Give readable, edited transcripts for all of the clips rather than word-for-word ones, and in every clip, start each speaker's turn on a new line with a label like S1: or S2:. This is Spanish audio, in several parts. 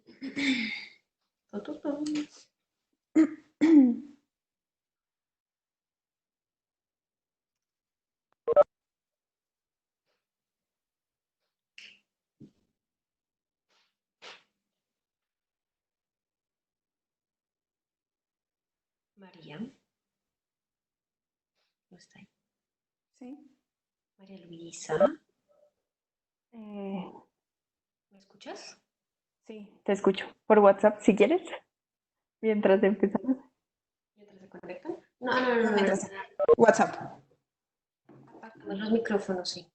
S1: Tu, tu, tu. María, ¿no está ahí?
S2: Sí.
S1: María Luisa,
S2: Eh,
S1: ¿me escuchas?
S2: sí, te escucho. Por WhatsApp, si quieres, mientras empezamos.
S1: ¿Mientras se conectan? No,
S2: Mientras.
S1: mientras
S2: WhatsApp.
S1: apagamos los micrófonos, sí.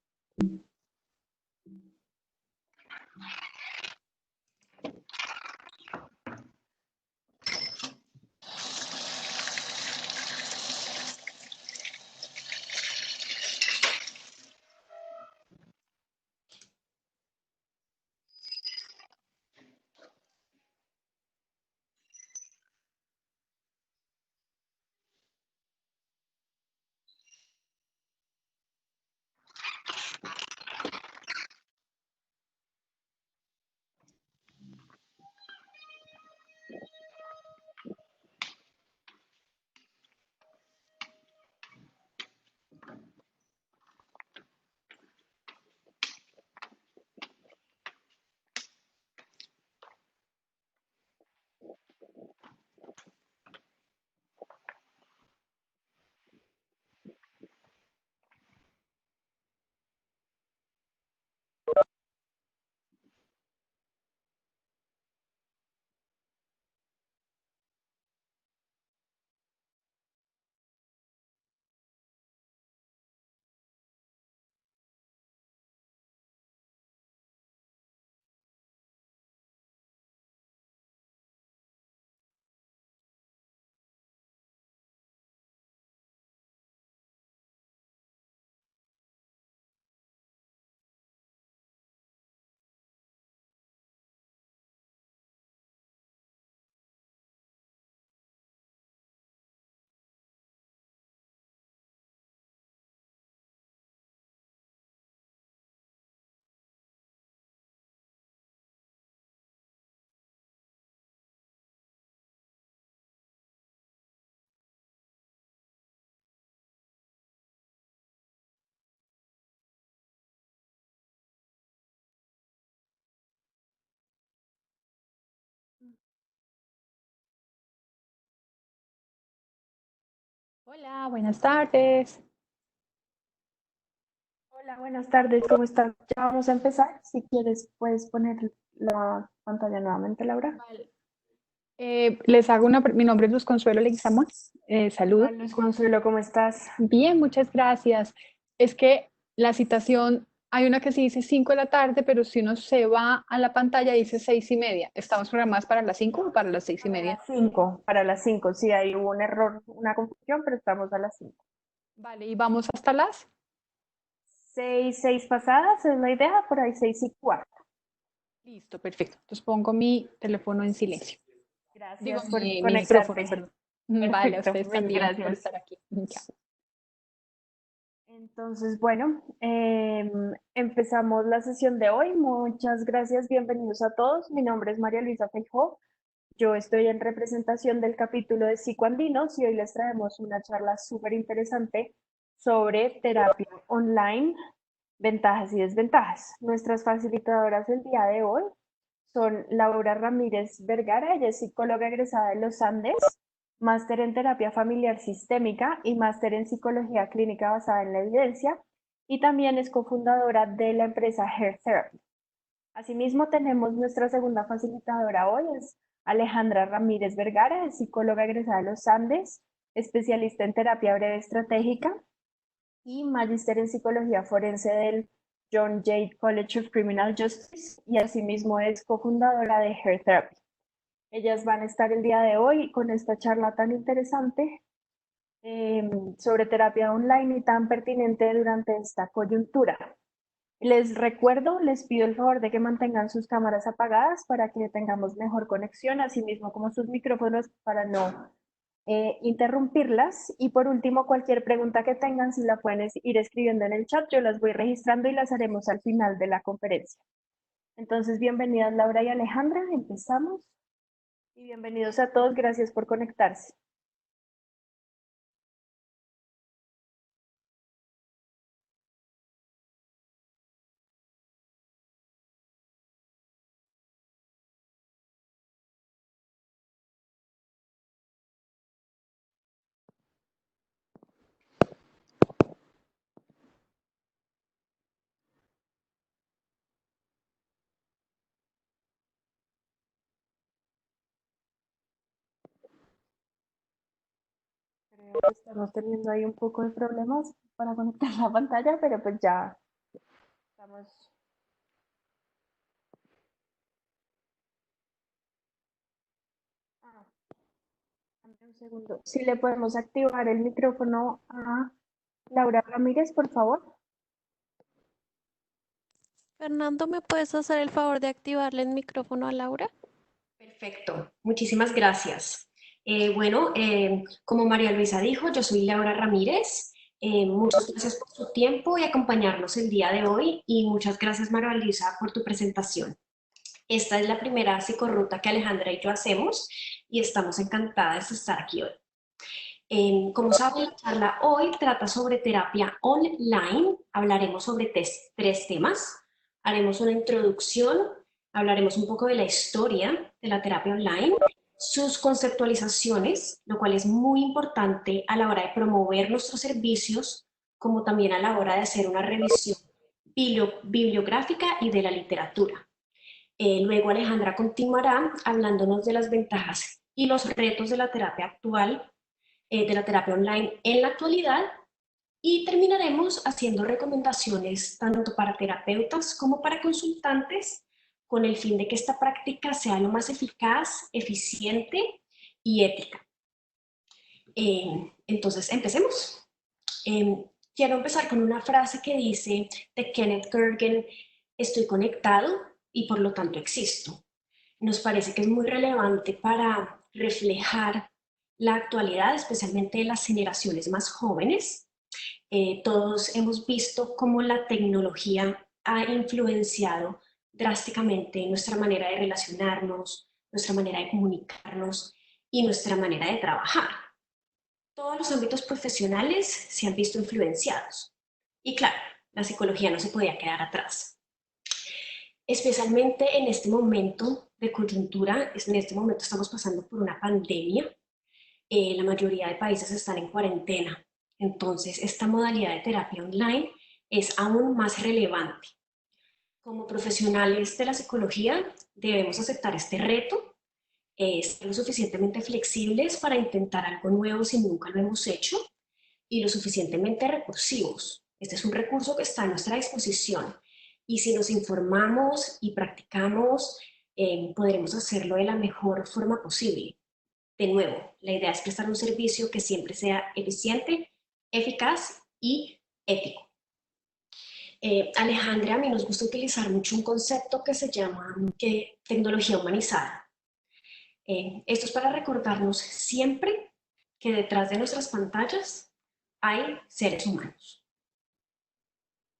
S3: Hola, buenas tardes.
S2: Hola, buenas tardes, ¿cómo estás? Ya vamos a empezar. Si quieres, puedes poner la pantalla nuevamente, Laura.
S3: Vale. Les hago mi nombre es Luz Consuelo Leguizamón. Saludo.
S2: Hola, Luis Consuelo, ¿cómo estás?
S3: Bien, muchas gracias. Es que la citación, hay una que sí dice 5 de la tarde, pero si uno se va a la pantalla dice 6:30. ¿Estamos programadas para las 5 o para las 6:30?
S2: Para las 5, sí, ahí hubo un error, una confusión, pero estamos a las 5.
S3: Vale, y vamos hasta las.
S2: 6 pasadas es la idea, por ahí 6:15.
S3: Listo, perfecto. Entonces pongo mi teléfono en silencio. Digo,
S2: Gracias por
S3: mi micrófono,
S2: conectarte.
S3: perdón. Vale, a
S2: Perfecto,
S3: ustedes
S2: mil
S3: también por
S2: gracias.
S3: estar aquí. Chao.
S2: Entonces, bueno, empezamos la sesión de hoy. Muchas gracias, bienvenidos a todos. Mi nombre es María Luisa Feijó. Yo estoy en representación del capítulo de Psicoandinos y hoy les traemos una charla súper interesante sobre terapia online, ventajas y desventajas. Nuestras facilitadoras del día de hoy son Laura Ramírez Vergara, ella es psicóloga egresada de los Andes, máster en terapia familiar sistémica y máster en psicología clínica basada en la evidencia, y también es cofundadora de la empresa Hair Therapy. Asimismo, tenemos nuestra segunda facilitadora hoy, es Alejandra Ramírez Vergara, es psicóloga egresada de los Andes, especialista en terapia breve estratégica y magíster en psicología forense del John Jay College of Criminal Justice, y asimismo es cofundadora de Hair Therapy. Ellas van a estar el día de hoy con esta charla tan interesante sobre terapia online y tan pertinente durante esta coyuntura. Les recuerdo, les pido el favor de que mantengan sus cámaras apagadas para que tengamos mejor conexión, así mismo como sus micrófonos para no interrumpirlas. Y por último, cualquier pregunta que tengan, si la pueden ir escribiendo en el chat, yo las voy registrando y las haremos al final de la conferencia. Entonces, bienvenidas Laura y Alejandra, empezamos. Y bienvenidos a todos, gracias por conectarse. Creo que estamos teniendo ahí un poco de problemas para conectar la pantalla, pero pues ya estamos. Ah, dame un segundo. Si le podemos activar el micrófono a Laura Ramírez, por favor.
S4: Fernando, ¿me puedes hacer el favor de activarle el micrófono a Laura?
S1: Perfecto, muchísimas gracias. Como María Luisa dijo, yo soy Laura Ramírez. Muchas gracias por su tiempo y acompañarnos el día de hoy y muchas gracias María Luisa por tu presentación. Esta es la primera psicorruta que Alejandra y yo hacemos y estamos encantadas de estar aquí hoy. Como saben, la charla hoy trata sobre terapia online. Hablaremos sobre tres temas. Haremos una introducción, hablaremos un poco de la historia de la terapia online, sus conceptualizaciones, lo cual es muy importante a la hora de promover nuestros servicios, como también a la hora de hacer una revisión bibliográfica y de la literatura. Luego Alejandra continuará hablándonos de las ventajas y los retos de la terapia actual, de la terapia online en la actualidad, y terminaremos haciendo recomendaciones tanto para terapeutas como para consultantes con el fin de que esta práctica sea lo más eficaz, eficiente y ética. Entonces, empecemos. Quiero empezar con una frase que dice de Kenneth Gergen: estoy conectado y por lo tanto existo. Nos parece que es muy relevante para reflejar la actualidad, especialmente de las generaciones más jóvenes. Todos hemos visto cómo la tecnología ha influenciado drásticamente nuestra manera de relacionarnos, nuestra manera de comunicarnos y nuestra manera de trabajar. Todos los ámbitos profesionales se han visto influenciados. Y claro, la psicología no se podía quedar atrás. Especialmente en este momento de coyuntura, en este momento estamos pasando por una pandemia. La mayoría de países están en cuarentena. Entonces, esta modalidad de terapia online es aún más relevante. Como profesionales de la psicología, debemos aceptar este reto, ser lo suficientemente flexibles para intentar algo nuevo si nunca lo hemos hecho y lo suficientemente recursivos. Este es un recurso que está a nuestra disposición y si nos informamos y practicamos, podremos hacerlo de la mejor forma posible. De nuevo, la idea es prestar un servicio que siempre sea eficiente, eficaz y ético. Alejandra, a mí nos gusta utilizar mucho un concepto que se llama tecnología humanizada. Esto es para recordarnos siempre que detrás de nuestras pantallas hay seres humanos.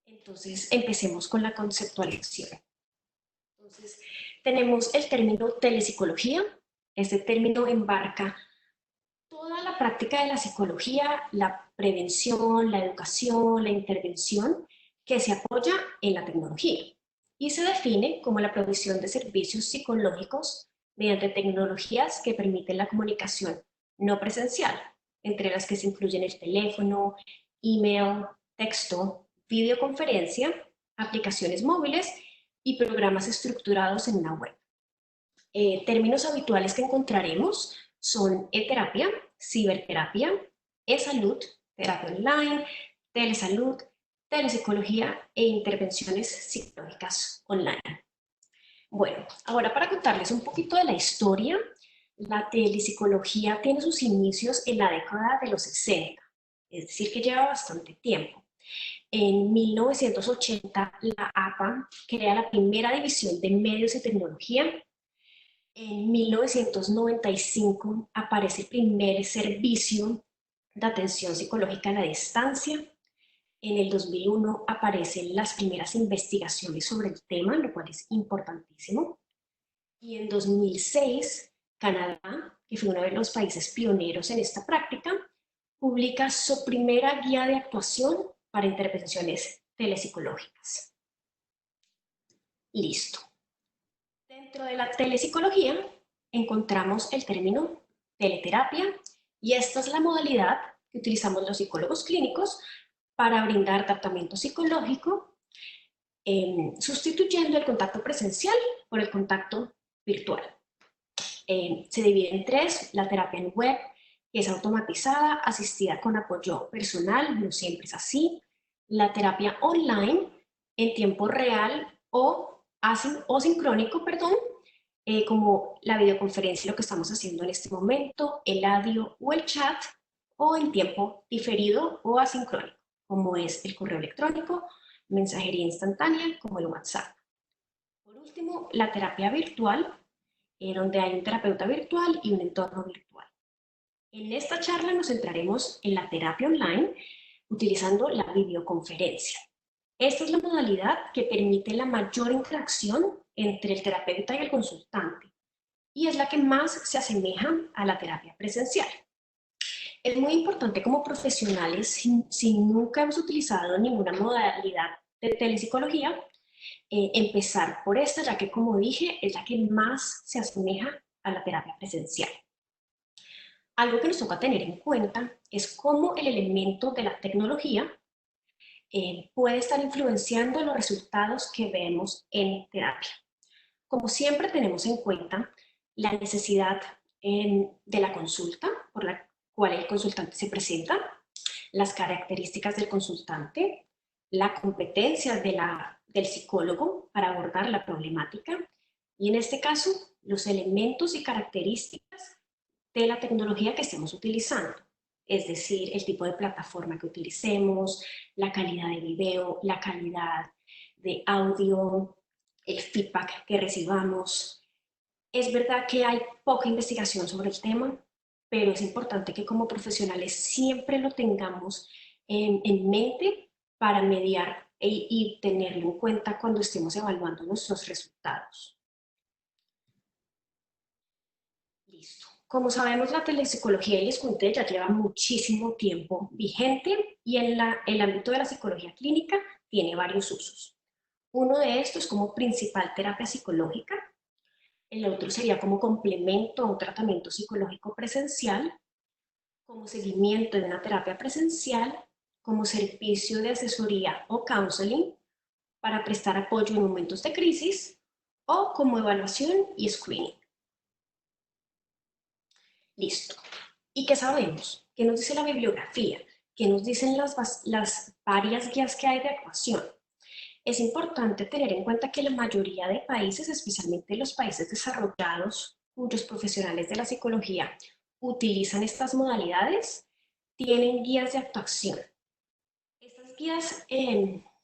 S1: Entonces, empecemos con la conceptualización. Entonces, tenemos el término telepsicología. Este término embarca toda la práctica de la psicología, la prevención, la educación, la intervención que se apoya en la tecnología y se define como la provisión de servicios psicológicos mediante tecnologías que permiten la comunicación no presencial, entre las que se incluyen el teléfono, email, texto, videoconferencia, aplicaciones móviles y programas estructurados en una web. Términos habituales que encontraremos son e-terapia, ciberterapia, e-salud, terapia online, telesalud, telepsicología e intervenciones psicológicas online. Bueno, ahora para contarles un poquito de la historia, la telepsicología tiene sus inicios en la década de los 60, es decir, que lleva bastante tiempo. En 1980, la APA crea la primera división de medios y tecnología. En 1995 aparece el primer servicio de atención psicológica a la distancia. En el 2001 aparecen las primeras investigaciones sobre el tema, lo cual es importantísimo. Y en 2006, Canadá, que fue uno de los países pioneros en esta práctica, publica su primera guía de actuación para intervenciones telepsicológicas. Listo. Dentro de la telepsicología encontramos el término teleterapia y esta es la modalidad que utilizamos los psicólogos clínicos para brindar tratamiento psicológico, sustituyendo el contacto presencial por el contacto virtual. Se divide en tres: la terapia en web, que es automatizada, asistida con apoyo personal, no siempre es así; la terapia online, en tiempo real o sincrónico, como la videoconferencia, lo que estamos haciendo en este momento, el audio o el chat, o en tiempo diferido o asincrónico, como es el correo electrónico, mensajería instantánea, como el WhatsApp. Por último, la terapia virtual, donde hay un terapeuta virtual y un entorno virtual. En esta charla nos centraremos en la terapia online utilizando la videoconferencia. Esta es la modalidad que permite la mayor interacción entre el terapeuta y el consultante y es la que más se asemeja a la terapia presencial. Es muy importante como profesionales, si nunca hemos utilizado ninguna modalidad de telepsicología, empezar por esta, ya que, como dije, es la que más se asemeja a la terapia presencial. Algo que nos toca tener en cuenta es cómo el elemento de la tecnología puede estar influenciando los resultados que vemos en terapia. Como siempre, tenemos en cuenta la necesidad de la consulta por la cual el consultante se presenta, las características del consultante, la competencia del psicólogo para abordar la problemática y, en este caso, los elementos y características de la tecnología que estemos utilizando, es decir, el tipo de plataforma que utilicemos, la calidad de video, la calidad de audio, el feedback que recibamos. Es verdad que hay poca investigación sobre el tema, pero es importante que como profesionales siempre lo tengamos en mente para mediar y tenerlo en cuenta cuando estemos evaluando nuestros resultados. Listo. Como sabemos, la telepsicología, y les conté, ya lleva muchísimo tiempo vigente y en el ámbito de la psicología clínica tiene varios usos. Uno de estos como principal terapia psicológica, el otro sería como complemento a un tratamiento psicológico presencial, como seguimiento de una terapia presencial, como servicio de asesoría o counseling para prestar apoyo en momentos de crisis o como evaluación y screening. Listo. ¿Y qué sabemos? ¿Qué nos dice la bibliografía? ¿Qué nos dicen las varias guías que hay de actuación? Es importante tener en cuenta que la mayoría de países, especialmente los países desarrollados, cuyos profesionales de la psicología utilizan estas modalidades, tienen guías de actuación. Estas guías,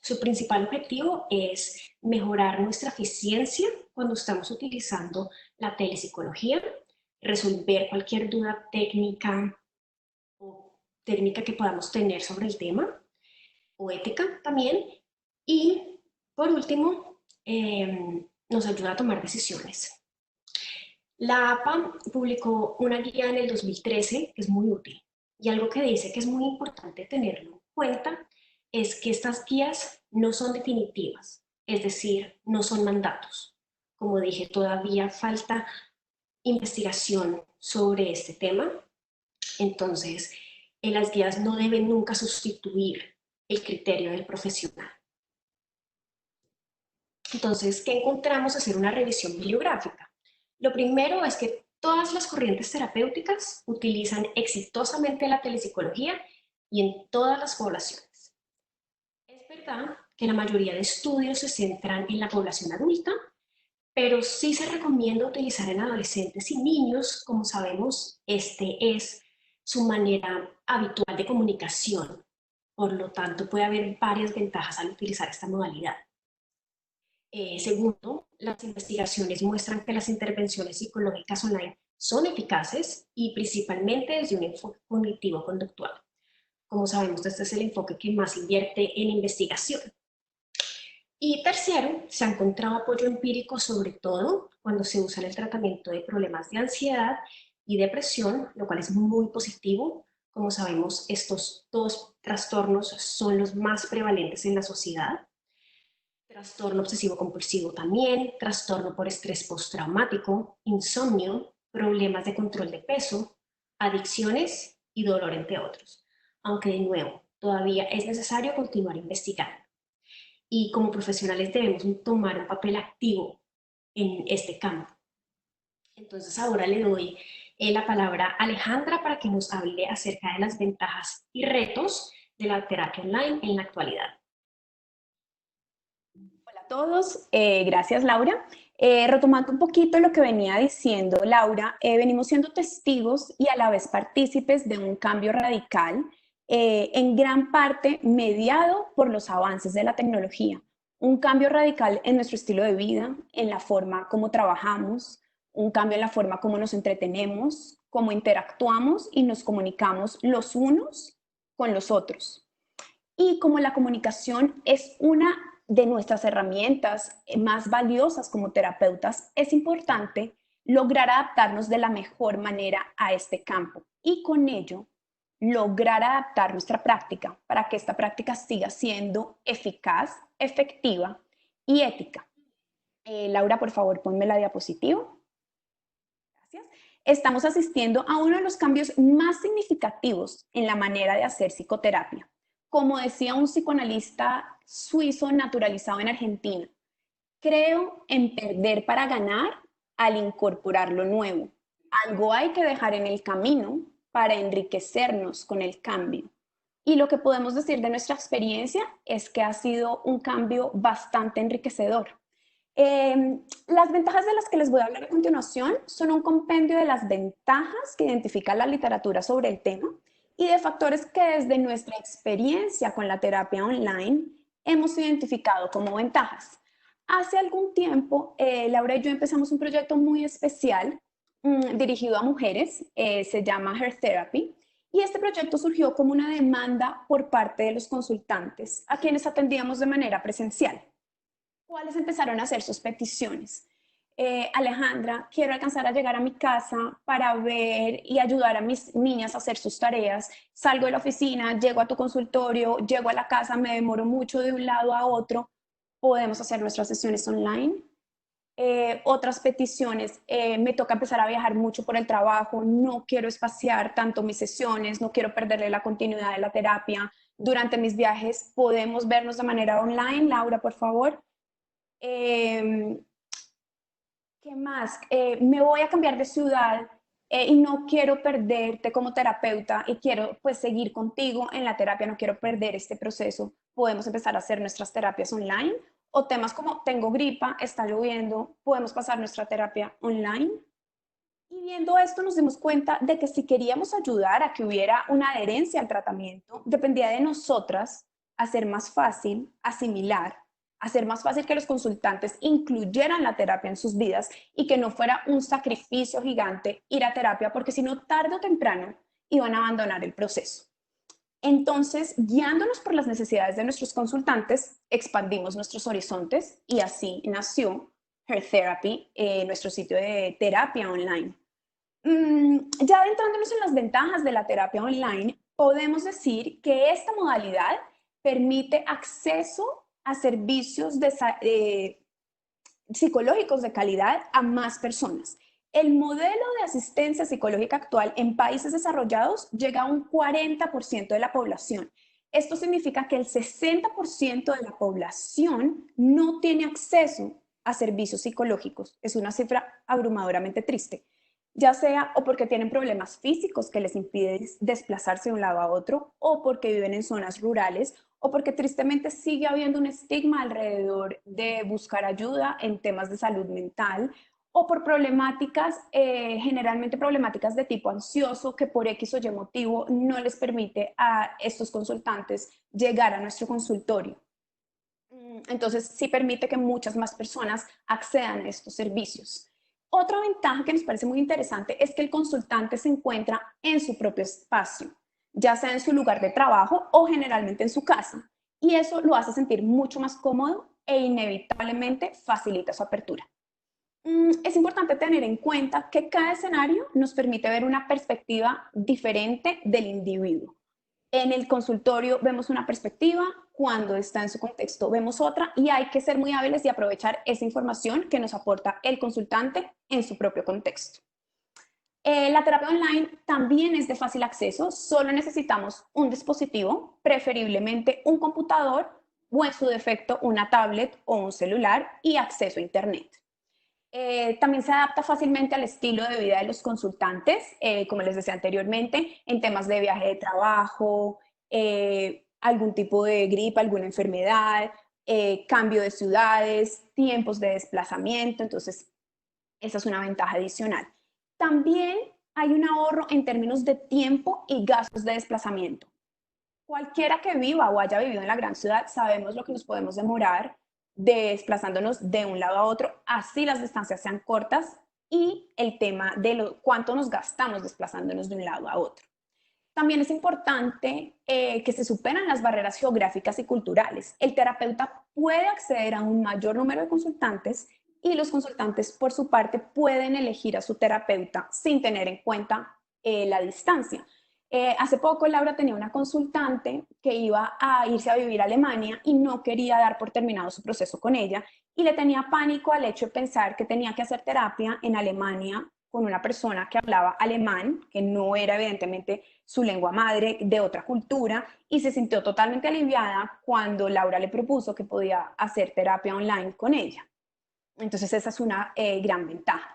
S1: su principal objetivo es mejorar nuestra eficiencia cuando estamos utilizando la telepsicología, resolver cualquier duda técnica o técnica que podamos tener sobre el tema, o ética también, y por último, nos ayuda a tomar decisiones. La APA publicó una guía en el 2013 que es muy útil, y algo que dice que es muy importante tenerlo en cuenta es que estas guías no son definitivas, es decir, no son mandatos. Como dije, todavía falta investigación sobre este tema, entonces las guías no deben nunca sustituir el criterio del profesional. Entonces, ¿qué encontramos al hacer una revisión bibliográfica? Lo primero es que todas las corrientes terapéuticas utilizan exitosamente la telepsicología y en todas las poblaciones. Es verdad que la mayoría de estudios se centran en la población adulta, pero sí se recomienda utilizar en adolescentes y niños. Como sabemos, este es su manera habitual de comunicación. Por lo tanto, puede haber varias ventajas al utilizar esta modalidad. Segundo, las investigaciones muestran que las intervenciones psicológicas online son eficaces y principalmente desde un enfoque cognitivo-conductual. Como sabemos, este es el enfoque que más invierte en investigación. Y tercero, se ha encontrado apoyo empírico sobre todo cuando se usa en el tratamiento de problemas de ansiedad y depresión, lo cual es muy positivo. Como sabemos, estos dos trastornos son los más prevalentes en la sociedad. Trastorno obsesivo compulsivo también, trastorno por estrés postraumático, insomnio, problemas de control de peso, adicciones y dolor, entre otros. Aunque de nuevo, todavía es necesario continuar investigando. Y como profesionales debemos tomar un papel activo en este campo. Entonces ahora le doy la palabra a Alejandra para que nos hable acerca de las ventajas y retos de la terapia online en la actualidad.
S5: Hola a todos, gracias Laura. Retomando un poquito lo que venía diciendo Laura, venimos siendo testigos y a la vez partícipes de un cambio radical, en gran parte mediado por los avances de la tecnología. Un cambio radical en nuestro estilo de vida, en la forma como trabajamos, un cambio en la forma como nos entretenemos, cómo interactuamos y nos comunicamos los unos con los otros. Y como la comunicación es una de nuestras herramientas más valiosas como terapeutas, es importante lograr adaptarnos de la mejor manera a este campo y con ello lograr adaptar nuestra práctica para que esta práctica siga siendo eficaz, efectiva y ética. Laura, por favor, ponme la diapositiva. Gracias. Estamos asistiendo a uno de los cambios más significativos en la manera de hacer psicoterapia. Como decía un psicoanalista suizo naturalizado en Argentina, creo en perder para ganar al incorporar lo nuevo. Algo hay que dejar en el camino para enriquecernos con el cambio. Y lo que podemos decir de nuestra experiencia es que ha sido un cambio bastante enriquecedor. Las ventajas de las que les voy a hablar a continuación son un compendio de las ventajas que identifica la literatura sobre el tema y de factores que desde nuestra experiencia con la terapia online hemos identificado como ventajas. Hace algún tiempo, Laura y yo empezamos un proyecto muy especial dirigido a mujeres, se llama Her Therapy, y este proyecto surgió como una demanda por parte de los consultantes a quienes atendíamos de manera presencial. ¿Cuáles empezaron a hacer sus peticiones? Alejandra, quiero alcanzar a llegar a mi casa para ver y ayudar a mis niñas a hacer sus tareas. Salgo de la oficina, llego a tu consultorio, llego a la casa, me demoro mucho de un lado a otro. Podemos hacer nuestras sesiones online. Otras peticiones, me toca empezar a viajar mucho por el trabajo, no quiero espaciar tanto mis sesiones, no quiero perderle la continuidad de la terapia. Durante mis viajes podemos vernos de manera online. Laura, por favor. ¿Qué más? Me voy a cambiar de ciudad y no quiero perderte como terapeuta y quiero pues seguir contigo en la terapia, no quiero perder este proceso. Podemos empezar a hacer nuestras terapias online o temas como tengo gripa, está lloviendo, podemos pasar nuestra terapia online. Y viendo esto nos dimos cuenta de que si queríamos ayudar a que hubiera una adherencia al tratamiento, dependía de nosotras hacer más fácil asimilar, hacer más fácil que los consultantes incluyeran la terapia en sus vidas y que no fuera un sacrificio gigante ir a terapia, porque si no, tarde o temprano iban a abandonar el proceso. Entonces, guiándonos por las necesidades de nuestros consultantes, expandimos nuestros horizontes y así nació Her Therapy, nuestro sitio de terapia online. Ya adentrándonos en las ventajas de la terapia online, podemos decir que esta modalidad permite acceso a servicios psicológicos de calidad a más personas. El modelo de asistencia psicológica actual en países desarrollados llega a un 40% de la población. Esto significa que el 60% de la población no tiene acceso a servicios psicológicos. Es una cifra abrumadoramente triste, ya sea o porque tienen problemas físicos que les impiden desplazarse de un lado a otro, o porque viven en zonas rurales, o porque tristemente sigue habiendo un estigma alrededor de buscar ayuda en temas de salud mental, o por problemáticas, generalmente problemáticas de tipo ansioso, que por X o Y motivo no les permite a estos consultantes llegar a nuestro consultorio. Entonces, sí permite que muchas más personas accedan a estos servicios. Otra ventaja que nos parece muy interesante es que el consultante se encuentra en su propio espacio. ya sea en su lugar de trabajo o generalmente en su casa. Y eso lo hace sentir mucho más cómodo e inevitablemente facilita su apertura. Es importante tener en cuenta que cada escenario nos permite ver una perspectiva diferente del individuo. En el consultorio vemos una perspectiva, cuando está en su contexto vemos otra, y hay que ser muy hábiles y aprovechar esa información que nos aporta el consultante en su propio contexto. La terapia online también es de fácil acceso, solo necesitamos un dispositivo, preferiblemente un computador o en su defecto una tablet o un celular y acceso a internet. También se adapta fácilmente al estilo de vida de los consultantes, como les decía anteriormente, en temas de viaje de trabajo, algún tipo de gripe, alguna enfermedad, cambio de ciudades, tiempos de desplazamiento, entonces esa es una ventaja adicional. También hay un ahorro en términos de tiempo y gastos de desplazamiento. Cualquiera que viva o haya vivido en la gran ciudad sabemos lo que nos podemos demorar desplazándonos de un lado a otro, así las distancias sean cortas, y el tema de cuánto nos gastamos desplazándonos de un lado a otro. También es importante que se superan las barreras geográficas y culturales. El terapeuta puede acceder a un mayor número de consultantes y los consultantes, por su parte, pueden elegir a su terapeuta sin tener en cuenta la distancia. Hace poco Laura tenía una consultante que iba a irse a vivir a Alemania y no quería dar por terminado su proceso con ella y le tenía pánico al hecho de pensar que tenía que hacer terapia en Alemania con una persona que hablaba alemán, que no era evidentemente su lengua madre, de otra cultura, y se sintió totalmente aliviada cuando Laura le propuso que podía hacer terapia online con ella. Entonces esa es una gran ventaja.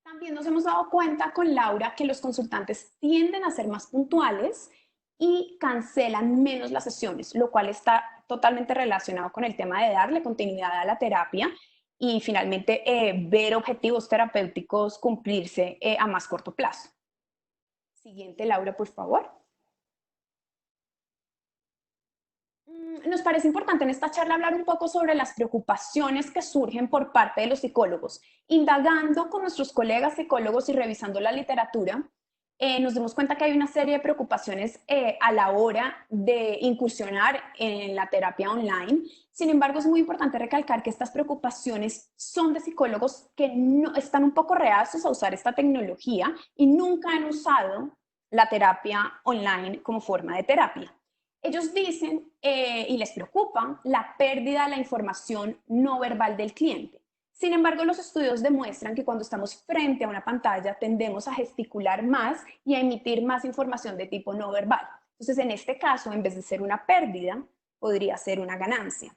S5: También nos hemos dado cuenta con Laura que los consultantes tienden a ser más puntuales y cancelan menos las sesiones, lo cual está totalmente relacionado con el tema de darle continuidad a la terapia y finalmente ver objetivos terapéuticos cumplirse a más corto plazo. Siguiente, Laura, por favor. Nos parece importante en esta charla hablar un poco sobre las preocupaciones que surgen por parte de los psicólogos. Indagando con nuestros colegas psicólogos y revisando la literatura, nos dimos cuenta que hay una serie de preocupaciones a la hora de incursionar en la terapia online. Sin embargo, es muy importante recalcar que estas preocupaciones son de psicólogos que no, están un poco reacios a usar esta tecnología y nunca han usado la terapia online como forma de terapia. Ellos dicen y les preocupa la pérdida de la información no verbal del cliente. Sin embargo, los estudios demuestran que cuando estamos frente a una pantalla tendemos a gesticular más y a emitir más información de tipo no verbal. Entonces, en este caso, en vez de ser una pérdida, podría ser una ganancia.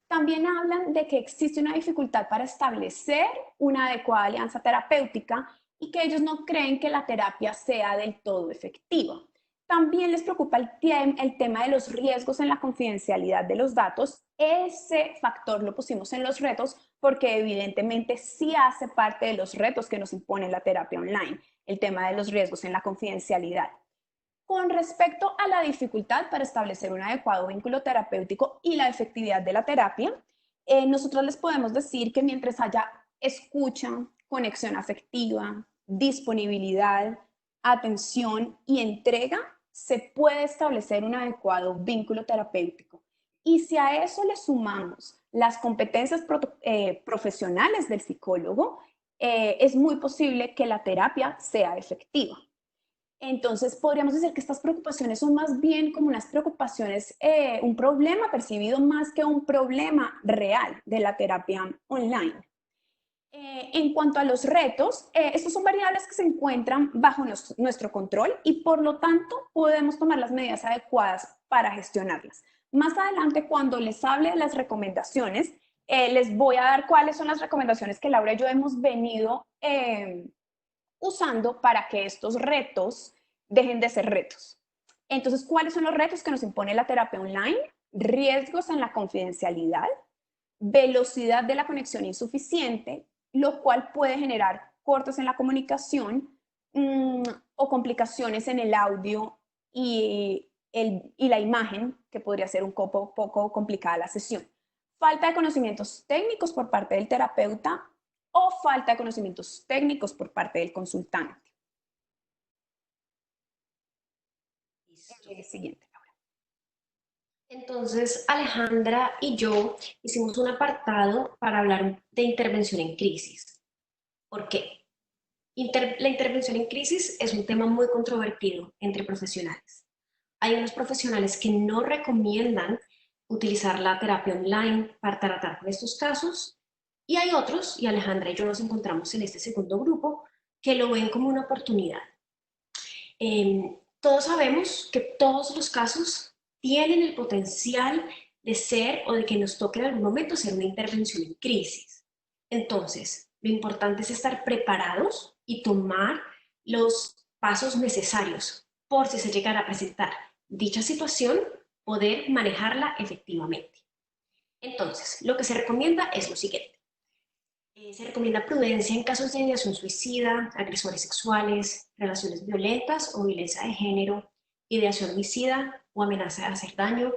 S5: También hablan de que existe una dificultad para establecer una adecuada alianza terapéutica y que ellos no creen que la terapia sea del todo efectiva. También les preocupa el tema de los riesgos en la confidencialidad de los datos. Ese factor lo pusimos en los retos porque evidentemente sí hace parte de los retos que nos impone la terapia online, el tema de los riesgos en la confidencialidad. Con respecto a la dificultad para establecer un adecuado vínculo terapéutico y la efectividad de la terapia, nosotros les podemos decir que mientras haya escucha, conexión afectiva, disponibilidad, atención y entrega, se puede establecer un adecuado vínculo terapéutico. Y si a eso le sumamos las competencias profesionales del psicólogo, es muy posible que la terapia sea efectiva. Entonces, podríamos decir que estas preocupaciones son más bien como unas preocupaciones, un problema percibido más que un problema real de la terapia online. En cuanto a los retos, estos son variables que se encuentran bajo nuestro control y por lo tanto podemos tomar las medidas adecuadas para gestionarlas. Más adelante, cuando les hable de las recomendaciones, les voy a dar cuáles son las recomendaciones que Laura y yo hemos venido usando para que estos retos dejen de ser retos. Entonces, ¿cuáles son los retos que nos impone la terapia online? Riesgos en la confidencialidad, velocidad de la conexión insuficiente, lo cual puede generar cortes en la comunicación o complicaciones en el audio y la imagen, que podría ser un poco complicada la sesión. Falta de conocimientos técnicos por parte del terapeuta o falta de conocimientos técnicos por parte del consultante.
S1: Listo.
S5: Siguiente, Laura.
S1: Entonces, Alejandra y yo hicimos un apartado para hablar de intervención en crisis. ¿Por qué? La intervención en crisis es un tema muy controvertido entre profesionales. Hay unos profesionales que no recomiendan utilizar la terapia online para tratar con estos casos y hay otros, y Alejandra y yo nos encontramos en este segundo grupo, que lo ven como una oportunidad. Todos sabemos que todos los casos tienen el potencial de ser o de que nos toque en algún momento hacer una intervención en crisis. Entonces, lo importante es estar preparados y tomar los pasos necesarios por si se llegara a presentar dicha situación, poder manejarla efectivamente. Entonces, lo que se recomienda es lo siguiente. Se recomienda prudencia en casos de ideación suicida, agresores sexuales, relaciones violentas o violencia de género, ideación homicida o amenaza de hacer daño,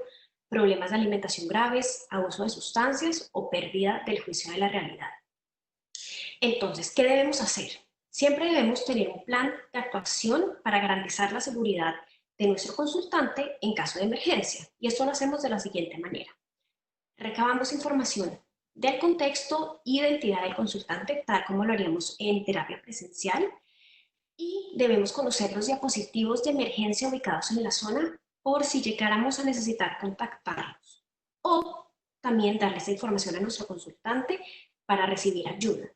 S1: problemas de alimentación graves, abuso de sustancias o pérdida del juicio de la realidad. Entonces, ¿qué debemos hacer? Siempre debemos tener un plan de actuación para garantizar la seguridad de nuestro consultante en caso de emergencia. Y esto lo hacemos de la siguiente manera. Recabamos información del contexto y identidad del consultante, tal como lo haríamos en terapia presencial, y debemos conocer los dispositivos de emergencia ubicados en la zona por si llegáramos a necesitar contactarlos, o también darle esa información a nuestro consultante para recibir ayuda.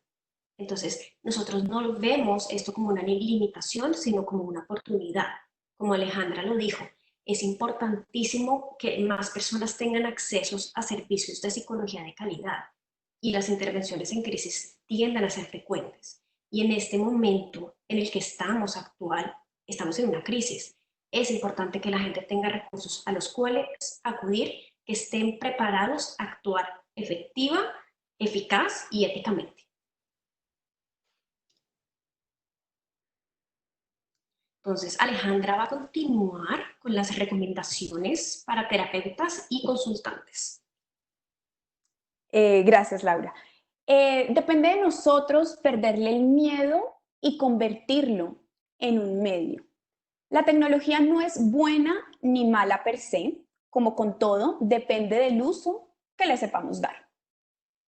S1: Entonces, nosotros no vemos esto como una limitación, sino como una oportunidad. Como Alejandra lo dijo, es importantísimo que más personas tengan acceso a servicios de psicología de calidad y las intervenciones en crisis tienden a ser frecuentes. Y en este momento en el que estamos actual, estamos en una crisis. Es importante que la gente tenga recursos a los cuales acudir, que estén preparados a actuar efectiva, eficaz y éticamente. Entonces, Alejandra va a continuar con las recomendaciones para terapeutas y consultantes.
S5: Gracias, Laura. Depende de nosotros perderle el miedo y convertirlo en un medio. La tecnología no es buena ni mala per se, como con todo, depende del uso que le sepamos dar.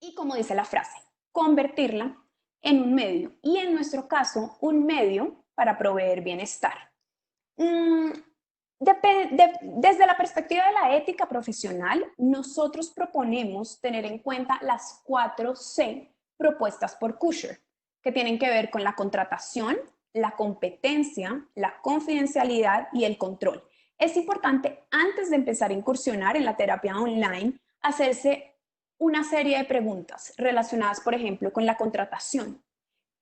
S5: Y como dice la frase, convertirla en un medio, y en nuestro caso, un medio para proveer bienestar. Desde la perspectiva de la ética profesional, nosotros proponemos tener en cuenta las 4C propuestas por Kusher, que tienen que ver con la contratación, la competencia, la confidencialidad y el control. Es importante, antes de empezar a incursionar en la terapia online, hacerse una serie de preguntas relacionadas, por ejemplo, con la contratación.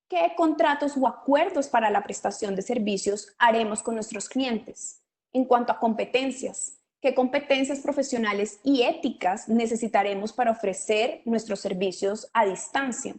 S5: ¿Qué contratos o acuerdos para la prestación de servicios haremos con nuestros clientes? En cuanto a competencias, ¿qué competencias profesionales y éticas necesitaremos para ofrecer nuestros servicios a distancia?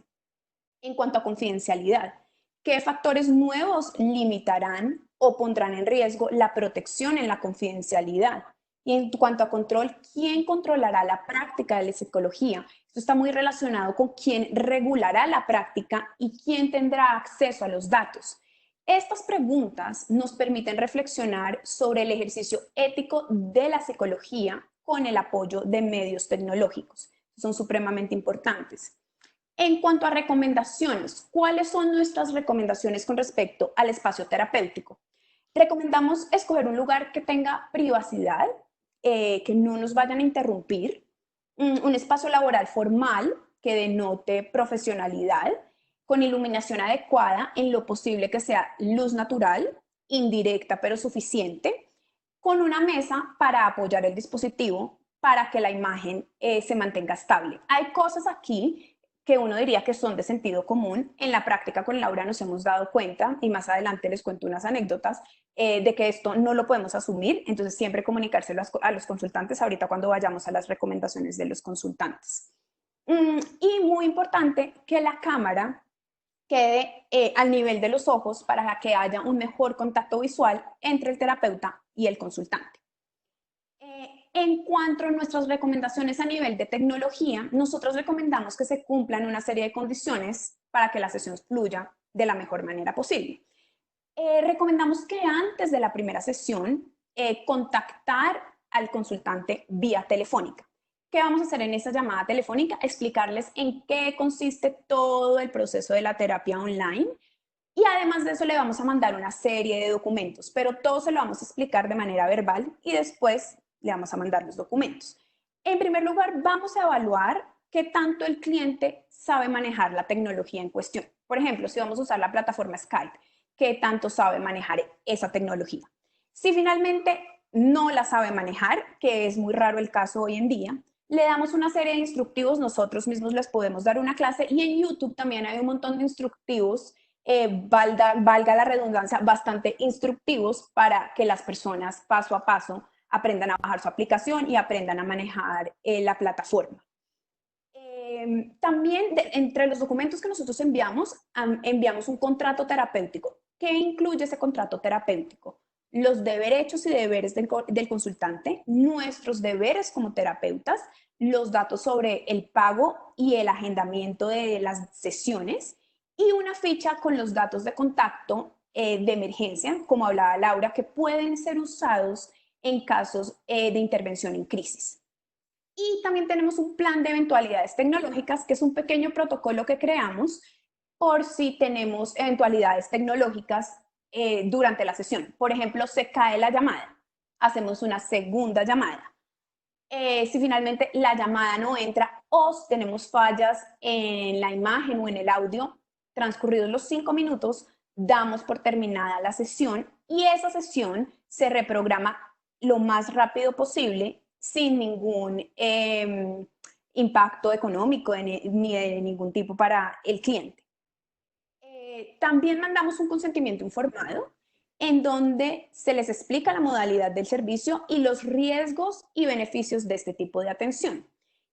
S5: En cuanto a confidencialidad, ¿qué factores nuevos limitarán o pondrán en riesgo la protección en la confidencialidad? Y en cuanto a control, ¿quién controlará la práctica de la psicología? Esto está muy relacionado con quién regulará la práctica y quién tendrá acceso a los datos. Estas preguntas nos permiten reflexionar sobre el ejercicio ético de la psicología con el apoyo de medios tecnológicos. Son supremamente importantes. En cuanto a recomendaciones, ¿cuáles son nuestras recomendaciones con respecto al espacio terapéutico? Recomendamos escoger un lugar que tenga privacidad, que no nos vayan a interrumpir, un espacio laboral formal que denote profesionalidad, con iluminación adecuada, en lo posible que sea luz natural, indirecta pero suficiente, con una mesa para apoyar el dispositivo para que la imagen se mantenga estable. Hay cosas aquí que uno diría que son de sentido común. En la práctica con Laura nos hemos dado cuenta, y más adelante les cuento unas anécdotas, de que esto no lo podemos asumir, entonces siempre comunicárselo a los consultantes ahorita cuando vayamos a las recomendaciones de los consultantes. Y muy importante que la cámara quede al nivel de los ojos para que haya un mejor contacto visual entre el terapeuta y el consultante. En cuanto a nuestras recomendaciones a nivel de tecnología, nosotros recomendamos que se cumplan una serie de condiciones para que la sesión fluya de la mejor manera posible. Recomendamos que antes de la primera sesión contactar al consultante vía telefónica. ¿Qué vamos a hacer en esta llamada telefónica? Explicarles en qué consiste todo el proceso de la terapia online. Y además de eso le vamos a mandar una serie de documentos, pero todo se lo vamos a explicar de manera verbal y después le vamos a mandar los documentos. En primer lugar, vamos a evaluar qué tanto el cliente sabe manejar la tecnología en cuestión. Por ejemplo, si vamos a usar la plataforma Skype, ¿qué tanto sabe manejar esa tecnología? Si finalmente no la sabe manejar, que es muy raro el caso hoy en día, le damos una serie de instructivos, nosotros mismos les podemos dar una clase y en YouTube también hay un montón de instructivos, valga la redundancia, bastante instructivos para que las personas paso a paso aprendan a bajar su aplicación y aprendan a manejar la plataforma. También entre los documentos que nosotros enviamos un contrato terapéutico. ¿Qué incluye ese contrato terapéutico? Los derechos y deberes del consultante, nuestros deberes como terapeutas, los datos sobre el pago y el agendamiento de las sesiones y una ficha con los datos de contacto de emergencia, como hablaba Laura, que pueden ser usados en casos de intervención en crisis. Y también tenemos un plan de eventualidades tecnológicas, que es un pequeño protocolo que creamos por si tenemos eventualidades tecnológicas durante la sesión. Por ejemplo, se cae la llamada, hacemos una segunda llamada. Si finalmente la llamada no entra o si tenemos fallas en la imagen o en el audio, transcurridos los 5 minutos, damos por terminada la sesión y esa sesión se reprograma lo más rápido posible sin ningún impacto económico ni de ningún tipo para el cliente. También mandamos un consentimiento informado en donde se les explica la modalidad del servicio y los riesgos y beneficios de este tipo de atención.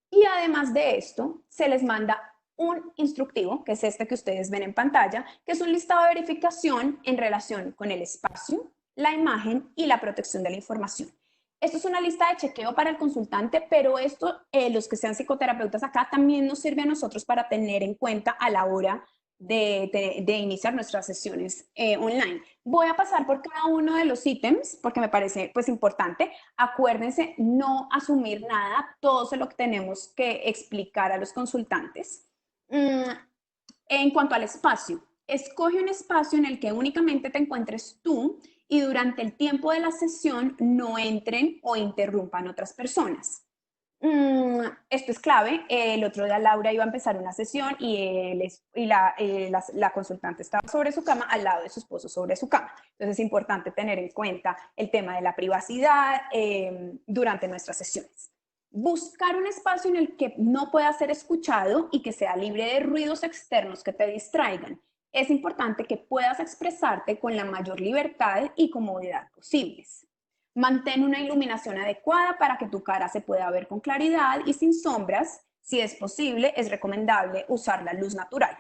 S5: Y además de esto, se les manda un instructivo, que es este que ustedes ven en pantalla, que es un listado de verificación en relación con el espacio, la imagen y la protección de la información. Esto es una lista de chequeo para el consultante, pero esto, los que sean psicoterapeutas acá, también nos sirve a nosotros para tener en cuenta a la hora de iniciar nuestras sesiones online. Voy a pasar por cada uno de los ítems porque me parece pues importante. Acuérdense no asumir nada, todo eso es lo que tenemos que explicar a los consultantes. En cuanto al espacio, escoge un espacio en el que únicamente te encuentres tú y durante el tiempo de la sesión no entren o interrumpan otras personas. Esto es clave. El otro día Laura iba a empezar una sesión y la consultante estaba sobre su cama al lado de su esposo sobre su cama. Entonces es importante tener en cuenta el tema de la privacidad durante nuestras sesiones. Buscar un espacio en el que no pueda ser escuchado y que sea libre de ruidos externos que te distraigan. Es importante que puedas expresarte con la mayor libertad y comodidad posibles. Mantén una iluminación adecuada para que tu cara se pueda ver con claridad y sin sombras. Si es posible, es recomendable usar la luz natural.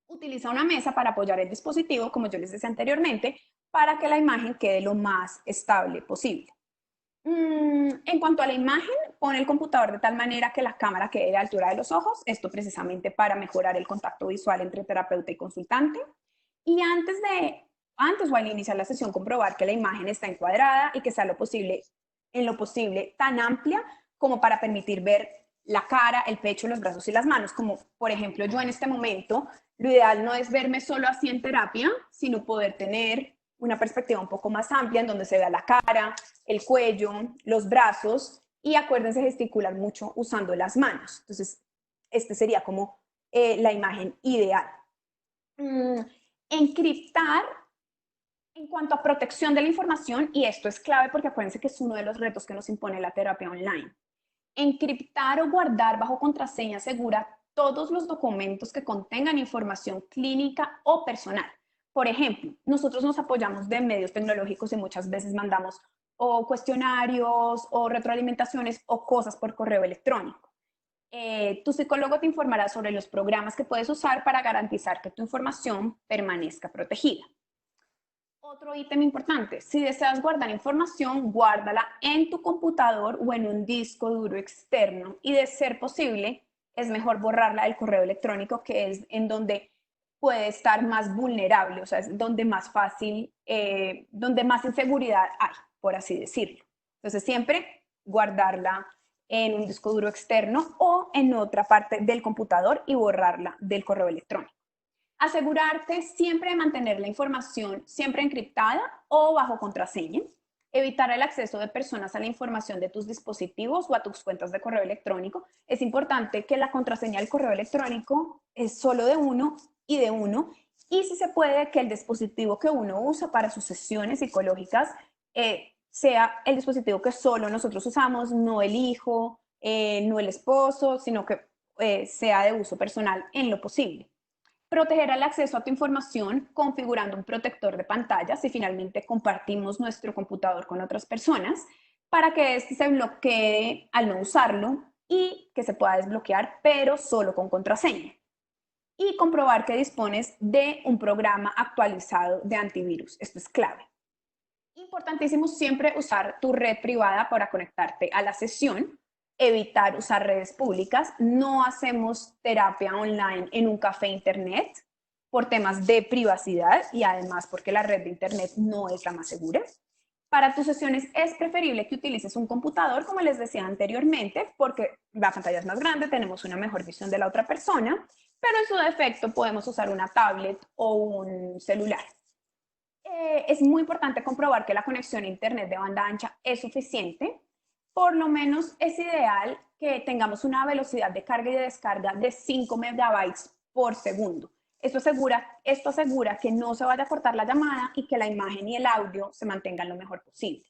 S5: Utiliza una mesa para apoyar el dispositivo, como yo les decía anteriormente, para que la imagen quede lo más estable posible. En cuanto a la imagen, pon el computador de tal manera que la cámara quede a la altura de los ojos, esto precisamente para mejorar el contacto visual entre terapeuta y consultante. Y antes o al iniciar la sesión, comprobar que la imagen está encuadrada y que sea en lo posible tan amplia como para permitir ver la cara, el pecho, los brazos y las manos. Como por ejemplo yo en este momento, lo ideal no es verme solo así en terapia, sino poder tener una perspectiva un poco más amplia en donde se vea la cara, el cuello, los brazos y acuérdense gesticular mucho usando las manos. Entonces, este sería como la imagen ideal. Encriptar en cuanto a protección de la información, y esto es clave porque acuérdense que es uno de los retos que nos impone la terapia online. Encriptar o guardar bajo contraseña segura todos los documentos que contengan información clínica o personal. Por ejemplo, nosotros nos apoyamos de medios tecnológicos y muchas veces mandamos o cuestionarios o retroalimentaciones o cosas por correo electrónico. Tu psicólogo te informará sobre los programas que puedes usar para garantizar que tu información permanezca protegida. Otro ítem importante, si deseas guardar información, guárdala en tu computador o en un disco duro externo y de ser posible, es mejor borrarla del correo electrónico, que es en donde puede estar más vulnerable, o sea, es donde más fácil, donde más inseguridad hay, por así decirlo. Entonces, siempre guardarla en un disco duro externo o en otra parte del computador y borrarla del correo electrónico. Asegurarte siempre de mantener la información siempre encriptada o bajo contraseña. Evitar el acceso de personas a la información de tus dispositivos o a tus cuentas de correo electrónico. Es importante que la contraseña del correo electrónico es solo de uno y de uno. Y si se puede, que el dispositivo que uno usa para sus sesiones psicológicas sea el dispositivo que solo nosotros usamos, no el hijo, no el esposo, sino que sea de uso personal en lo posible. Proteger el acceso a tu información configurando un protector de pantalla si finalmente compartimos nuestro computador con otras personas para que este se bloquee al no usarlo y que se pueda desbloquear, pero solo con contraseña. Y comprobar que dispones de un programa actualizado de antivirus. Esto es clave. Importantísimo siempre usar tu red privada para conectarte a la sesión. Evitar usar redes públicas. No hacemos terapia online en un café internet por temas de privacidad y además porque la red de internet no es la más segura. Para tus sesiones es preferible que utilices un computador, como les decía anteriormente, porque la pantalla es más grande, tenemos una mejor visión de la otra persona, pero en su defecto podemos usar una tablet o un celular. Es muy importante comprobar que la conexión a internet de banda ancha es suficiente. Por lo menos es ideal que tengamos una velocidad de carga y de descarga de 5 megabytes por segundo. Esto asegura que no se vaya a cortar la llamada y que la imagen y el audio se mantengan lo mejor posible.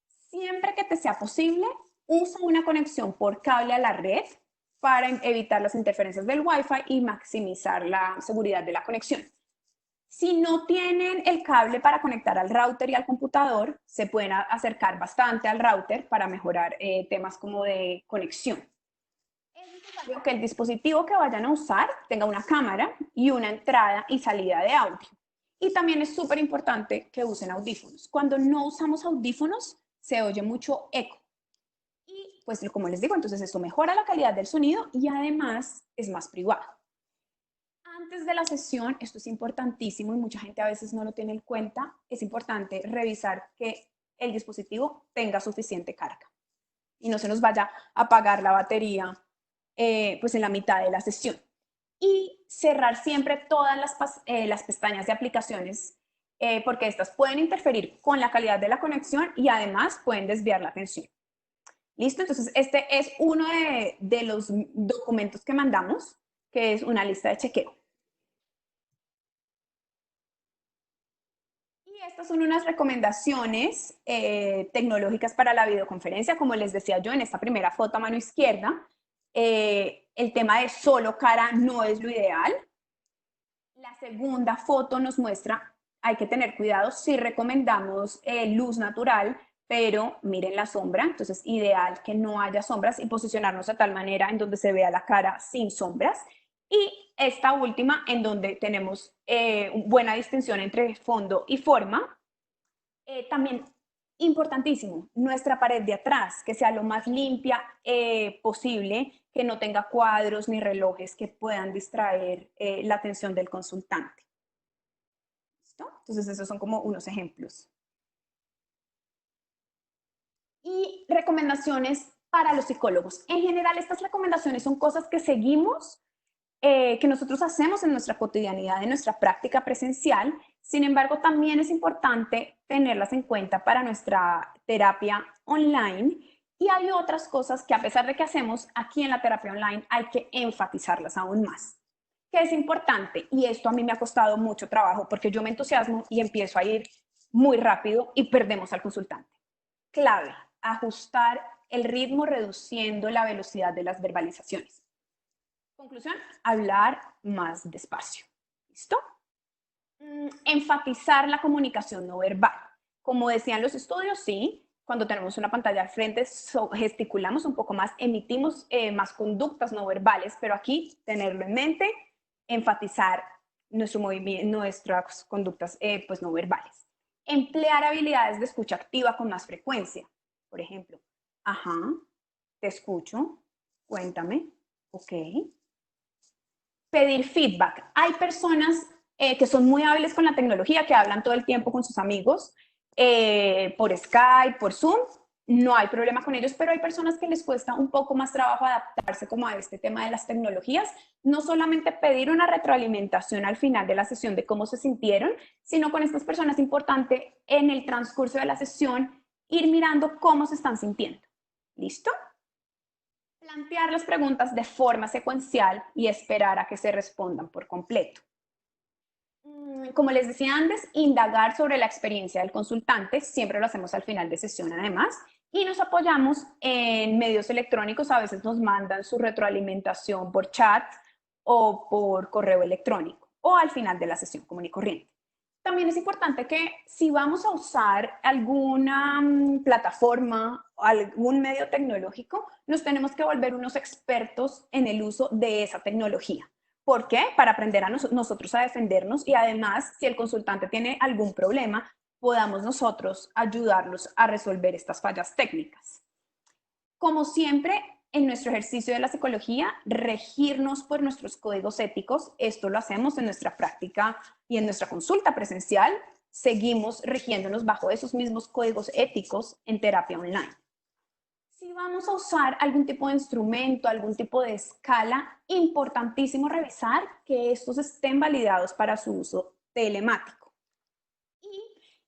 S5: Siempre que te sea posible, usa una conexión por cable a la red para evitar las interferencias del Wi-Fi y maximizar la seguridad de la conexión. Si no tienen el cable para conectar al router y al computador, se pueden acercar bastante al router para mejorar temas como de conexión. Es necesario que el dispositivo que vayan a usar tenga una cámara y una entrada y salida de audio. Y también es súper importante que usen audífonos. Cuando no usamos audífonos, se oye mucho eco. Y pues como les digo, entonces esto mejora la calidad del sonido y además es más privado. Antes de la sesión, esto es importantísimo y mucha gente a veces no lo tiene en cuenta, es importante revisar que el dispositivo tenga suficiente carga y no se nos vaya a apagar la batería pues en la mitad de la sesión. Y cerrar siempre todas las pestañas de aplicaciones porque estas pueden interferir con la calidad de la conexión y además pueden desviar la atención. ¿Listo? Entonces, este es uno de los documentos que mandamos, que es una lista de chequeo. Y estas son unas recomendaciones tecnológicas para la videoconferencia. Como les decía yo en esta primera foto a mano izquierda, el tema de solo cara no es lo ideal. La segunda foto nos muestra, hay que tener cuidado si recomendamos luz natural, pero miren la sombra, entonces ideal que no haya sombras y posicionarnos de tal manera en donde se vea la cara sin sombras. Y esta última en donde tenemos buena distinción entre fondo y forma. También importantísimo, nuestra pared de atrás, que sea lo más limpia posible, que no tenga cuadros ni relojes que puedan distraer la atención del consultante. ¿Listo? Entonces esos son como unos ejemplos. Y recomendaciones para los psicólogos. En general, estas recomendaciones son cosas que seguimos, que nosotros hacemos en nuestra cotidianidad, en nuestra práctica presencial. Sin embargo, también es importante tenerlas en cuenta para nuestra terapia online. Y hay otras cosas que a pesar de que hacemos aquí en la terapia online, hay que enfatizarlas aún más. Que es importante, y esto a mí me ha costado mucho trabajo porque yo me entusiasmo y empiezo a ir muy rápido y perdemos al consultante. Clave, ajustar el ritmo reduciendo la velocidad de las verbalizaciones. Conclusión, hablar más despacio. ¿Listo? Enfatizar la comunicación no verbal. Como decían los estudios, sí, cuando tenemos una pantalla al frente gesticulamos un poco más, emitimos más conductas no verbales, pero aquí tenerlo en mente, enfatizar nuestras conductas pues no verbales. Emplear habilidades de escucha activa con más frecuencia. Por ejemplo, ajá, te escucho, cuéntame, ok. pedir feedback. Hay personas que son muy hábiles con la tecnología, que hablan todo el tiempo con sus amigos, por Skype, por Zoom, no hay problema con ellos, pero hay personas que les cuesta un poco más trabajo adaptarse como a este tema de las tecnologías. No solamente pedir una retroalimentación al final de la sesión de cómo se sintieron, sino con estas personas es importante en el transcurso de la sesión ir mirando cómo se están sintiendo. ¿Listo? Plantear las preguntas de forma secuencial y esperar a que se respondan por completo. Como les decía antes, indagar sobre la experiencia del consultante, siempre lo hacemos al final de sesión además, y nos apoyamos en medios electrónicos, a veces nos mandan su retroalimentación por chat o por correo electrónico, o al final de la sesión común y corriente. También es importante que si vamos a usar alguna plataforma o algún medio tecnológico, nos tenemos que volver unos expertos en el uso de esa tecnología. ¿Por qué? Para aprender a nosotros a defendernos y además, si el consultante tiene algún problema, podamos nosotros ayudarlos a resolver estas fallas técnicas. Como siempre, en nuestro ejercicio de la psicología, regirnos por nuestros códigos éticos. Esto lo hacemos en nuestra práctica y en nuestra consulta presencial. Seguimos rigiéndonos bajo esos mismos códigos éticos en terapia online. Si vamos a usar algún tipo de instrumento, algún tipo de escala, importantísimo revisar que estos estén validados para su uso telemático. Y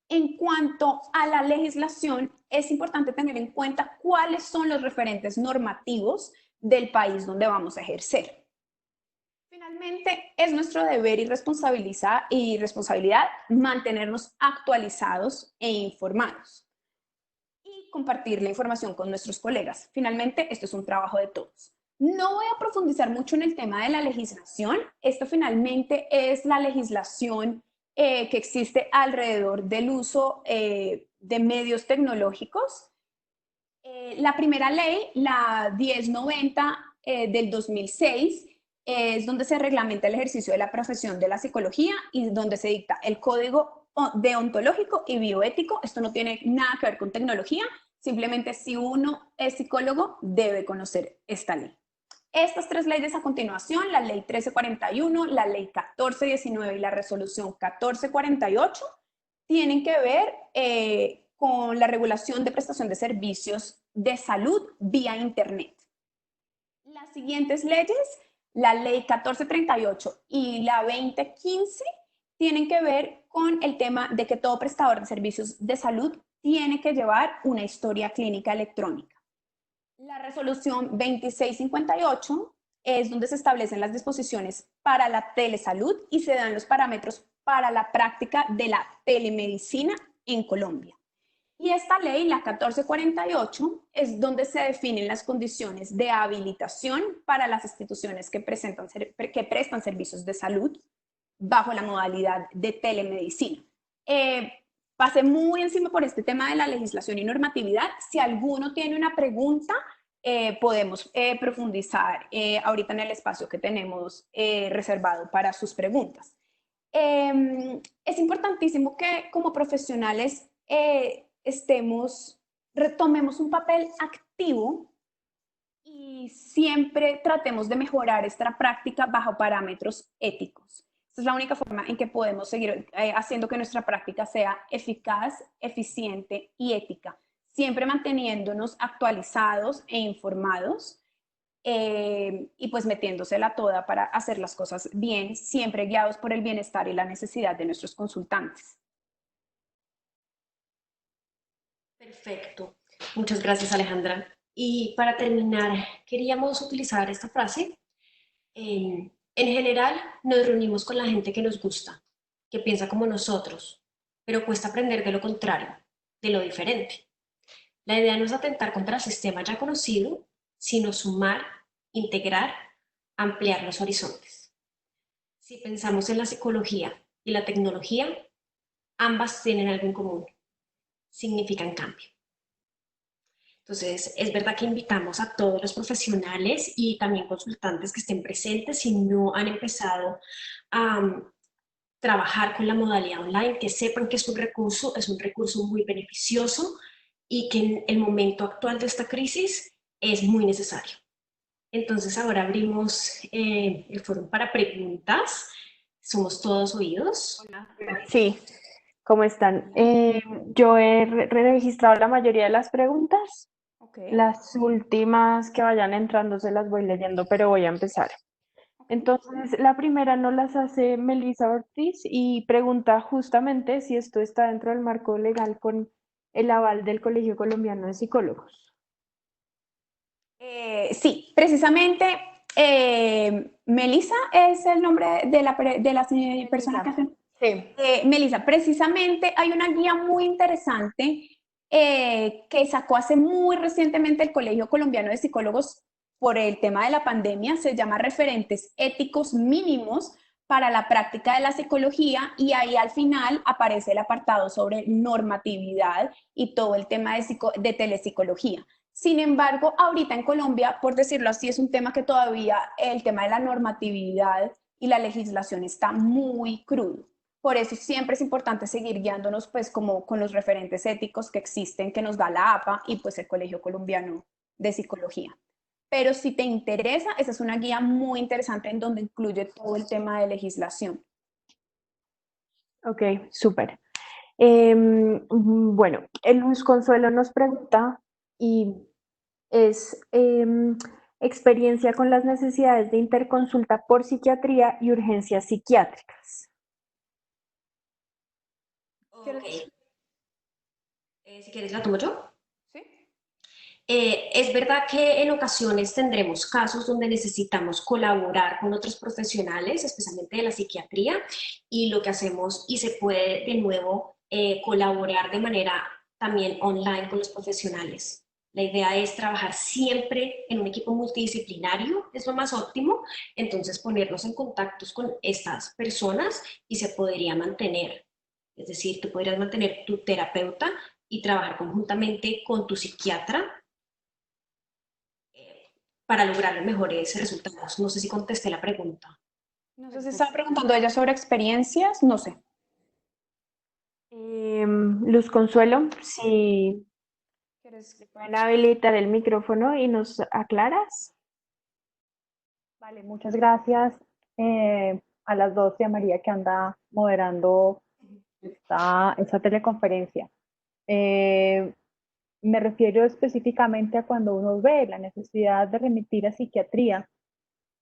S5: en cuanto a la legislación, es importante tener en cuenta cuáles son los referentes normativos del país donde vamos a ejercer. Finalmente, es nuestro deber y responsabilidad mantenernos actualizados e informados. Compartir la información con nuestros colegas. Finalmente, esto es un trabajo de todos. No voy a profundizar mucho en el tema de la legislación. Esto finalmente es la legislación que existe alrededor del uso de medios tecnológicos. La primera ley, la 1090 del 2006, es donde se reglamenta el ejercicio de la profesión de la psicología y donde se dicta el código deontológico y bioético. Esto no tiene nada que ver con tecnología. Simplemente si uno es psicólogo, debe conocer esta ley. Estas tres leyes a continuación, la ley 1341, la ley 1419 y la resolución 1448, tienen que ver con la regulación de prestación de servicios de salud vía Internet. Las siguientes leyes, la ley 1438 y la 2015, tienen que ver con el tema de que todo prestador de servicios de salud tiene que llevar una historia clínica electrónica. La resolución 2658 es donde se establecen las disposiciones para la telesalud y se dan los parámetros para la práctica de la telemedicina en Colombia. Y esta ley, la 1448, es donde se definen las condiciones de habilitación para las instituciones que prestan servicios de salud bajo la modalidad de telemedicina. Pasé muy encima por este tema de la legislación y normatividad. Si alguno tiene una pregunta, podemos profundizar ahorita en el espacio que tenemos reservado para sus preguntas. Es importantísimo que como profesionales retomemos un papel activo y siempre tratemos de mejorar esta práctica bajo parámetros éticos. Esta es la única forma en que podemos seguir haciendo que nuestra práctica sea eficaz, eficiente y ética, siempre manteniéndonos actualizados e informados y pues metiéndosela toda para hacer las cosas bien, siempre guiados por el bienestar y la necesidad de nuestros consultantes.
S1: Perfecto. Muchas gracias, Alejandra. Y para terminar, queríamos utilizar esta frase. En general, nos reunimos con la gente que nos gusta, que piensa como nosotros, pero cuesta aprender de lo contrario, de lo diferente. La idea no es atentar contra el sistema ya conocido, sino sumar, integrar, ampliar los horizontes. Si pensamos en la psicología y la tecnología, ambas tienen algo en común: significan cambio. Entonces, es verdad que invitamos a todos los profesionales y también consultantes que estén presentes si no han empezado a trabajar con la modalidad online, que sepan que es un recurso muy beneficioso y que en el momento actual de esta crisis es muy necesario. Entonces ahora abrimos el foro para preguntas. Somos todos oídos.
S2: Sí, ¿cómo están? Yo he registrado la mayoría de las preguntas.
S5: Ok.
S2: Las últimas que vayan entrando se las voy leyendo, pero voy a empezar. Entonces, la primera nos las hace Melissa Ortiz y pregunta justamente si esto está dentro del marco legal con el aval del Colegio Colombiano de Psicólogos.
S5: Sí, precisamente Melissa es el nombre de la persona que hace.
S2: Sí.
S5: Melissa, precisamente hay una guía muy interesante que sacó hace muy recientemente el Colegio Colombiano de Psicólogos por el tema de la pandemia. Se llama Referentes Éticos Mínimos para la práctica de la psicología y ahí al final aparece el apartado sobre normatividad y todo el tema de telepsicología. Sin embargo, ahorita en Colombia, por decirlo así, es un tema que todavía el tema de la normatividad y la legislación está muy crudo. Por eso siempre es importante seguir guiándonos pues como con los referentes éticos que existen, que nos da la APA y pues el Colegio Colombiano de Psicología. Pero si te interesa, esa es una guía muy interesante en donde incluye todo el tema de legislación.
S2: Ok, súper. Bueno, el Luz Consuelo nos pregunta y es experiencia con las necesidades de interconsulta por psiquiatría y urgencias psiquiátricas.
S1: Ok. Si quieres la tomo yo.
S5: ¿Sí?
S1: Es verdad que en ocasiones tendremos casos donde necesitamos colaborar con otros profesionales, especialmente de la psiquiatría, y lo que hacemos, y se puede de nuevo colaborar de manera también online con los profesionales. La idea es trabajar siempre en un equipo multidisciplinario, es lo más óptimo, entonces ponernos en contactos con estas personas y se podría mantener. Es decir, tú podrías mantener tu terapeuta y trabajar conjuntamente con tu psiquiatra para lograr los mejores resultados. No sé si contesté la pregunta.
S5: No sé si estaba preguntando ella sobre experiencias, no sé.
S2: Luz Consuelo, si pueden habilitar el micrófono y nos aclaras.
S3: Vale, muchas gracias a las dos y a María que anda moderando esta teleconferencia. Me refiero específicamente a cuando uno ve la necesidad de remitir a psiquiatría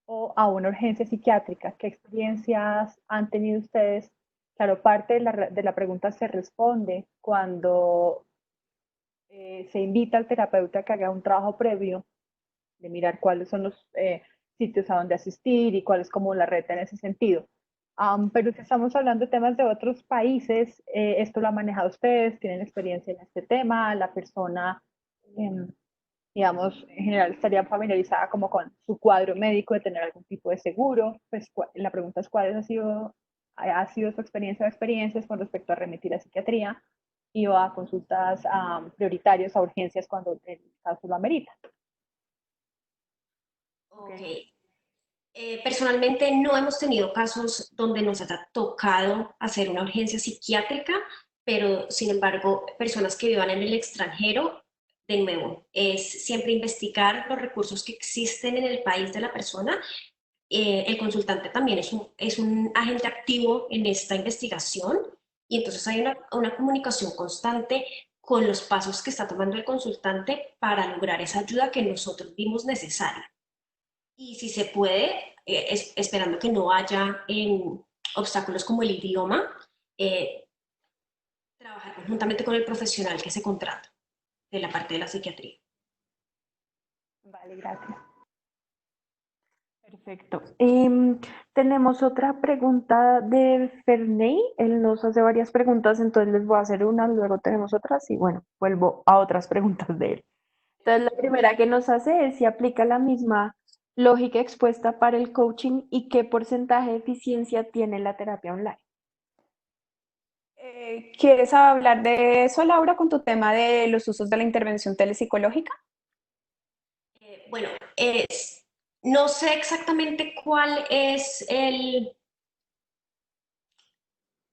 S3: o a una urgencia psiquiátrica. ¿Qué experiencias han tenido ustedes? Claro, parte de la pregunta se responde cuando se invita al terapeuta a que haga un trabajo previo de mirar cuáles son los sitios a donde asistir y cuál es como la red en ese sentido. Pero si estamos hablando de temas de otros países, ¿esto lo han manejado ustedes? ¿Tienen experiencia en este tema? ¿La persona, eh, digamos, en general estaría familiarizada como con su cuadro médico de tener algún tipo de seguro? Pues la pregunta es cuál ha sido su experiencia o experiencias con respecto a remitir a psiquiatría y o a consultas prioritarias, a urgencias cuando el caso lo amerita.
S1: Ok. Personalmente no hemos tenido casos donde nos haya tocado hacer una urgencia psiquiátrica, pero sin embargo, personas que vivan en el extranjero, de nuevo, es siempre investigar los recursos que existen en el país de la persona. El consultante también es un agente activo en esta investigación y entonces hay una comunicación constante con los pasos que está tomando el consultante para lograr esa ayuda que nosotros vimos necesaria. Y si se puede, esperando que no haya obstáculos como el idioma, eh, trabajar conjuntamente con el profesional que se contrata de la parte de la psiquiatría.
S2: Vale, gracias. Perfecto. Tenemos otra pregunta de Ferney. Él nos hace varias preguntas, entonces les voy a hacer una, luego tenemos otras y bueno, vuelvo a otras preguntas de él. Entonces, la primera que nos hace es si aplica la misma lógica expuesta para el coaching y qué porcentaje de eficiencia tiene la terapia online.
S5: ¿Quieres hablar de eso, Laura, con tu tema de los usos de la intervención telepsicológica?
S1: Bueno, no sé exactamente cuál es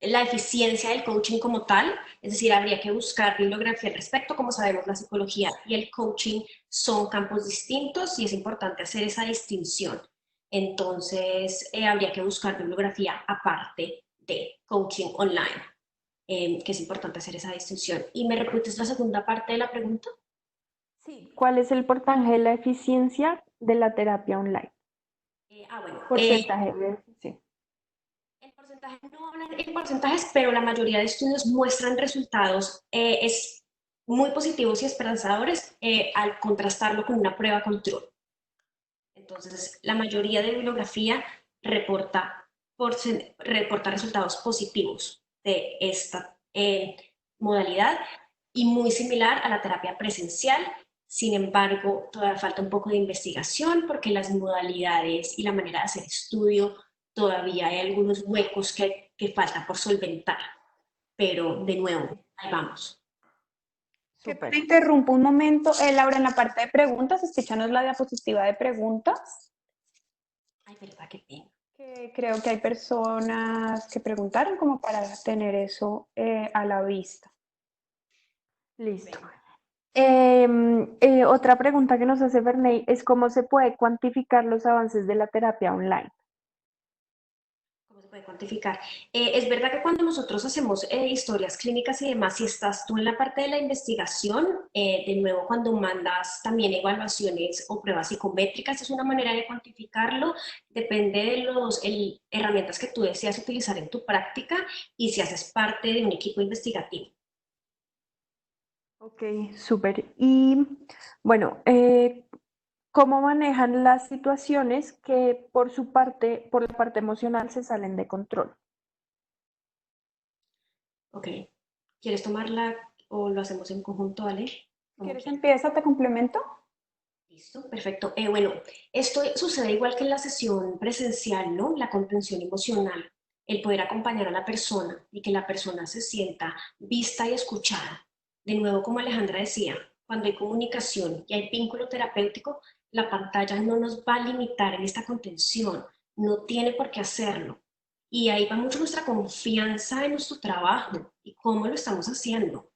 S1: la eficiencia del coaching como tal, es decir, habría que buscar bibliografía al respecto. Como sabemos, la psicología y el coaching son campos distintos y es importante hacer esa distinción. Entonces, habría que buscar bibliografía aparte de coaching online, que es importante hacer esa distinción. ¿Y me repites la segunda parte de la pregunta?
S2: Sí, ¿cuál es el porcentaje de la eficiencia de la terapia online?
S1: Bueno,
S2: Porcentaje sí.
S1: el porcentaje no hablan en porcentajes, pero la mayoría de estudios muestran resultados es muy positivos y esperanzadores al contrastarlo con una prueba control. Entonces, la mayoría de bibliografía reporta, reporta resultados positivos de esta modalidad y muy similar a la terapia presencial. Sin embargo, todavía falta un poco de investigación porque las modalidades y la manera de hacer estudio todavía hay algunos huecos que falta por solventar. Pero de nuevo, ahí vamos.
S5: Te interrumpo un momento, Laura, en la parte de preguntas, escúchanos la diapositiva de preguntas.
S1: Ay, verdad que pena.
S5: Que creo que hay personas que preguntaron como para tener eso a la vista.
S2: Listo. Otra pregunta que nos hace Bernay es cómo se puede cuantificar los avances de la terapia online.
S1: ¿Cómo se puede cuantificar? Es verdad que cuando nosotros hacemos historias clínicas y demás, si estás tú en la parte de la investigación, de nuevo cuando mandas también evaluaciones o pruebas psicométricas, es una manera de cuantificarlo, depende de las herramientas que tú deseas utilizar en tu práctica y si haces parte de un equipo investigativo.
S2: Ok, súper. Y bueno, ¿cómo manejan las situaciones que por su parte, por la parte emocional, se salen de control?
S1: Ok, ¿quieres tomarla o lo hacemos en conjunto, Ale?
S5: ¿Quieres empieza? ¿Te complemento?
S1: Listo, perfecto. Bueno, esto sucede igual que en la sesión presencial, ¿no? La contención emocional, el poder acompañar a la persona y que la persona se sienta vista y escuchada. De nuevo, como Alejandra decía, cuando hay comunicación y hay vínculo terapéutico, la pantalla no nos va a limitar en esta contención, no tiene por qué hacerlo. Y ahí va mucho nuestra confianza en nuestro trabajo y cómo lo estamos haciendo.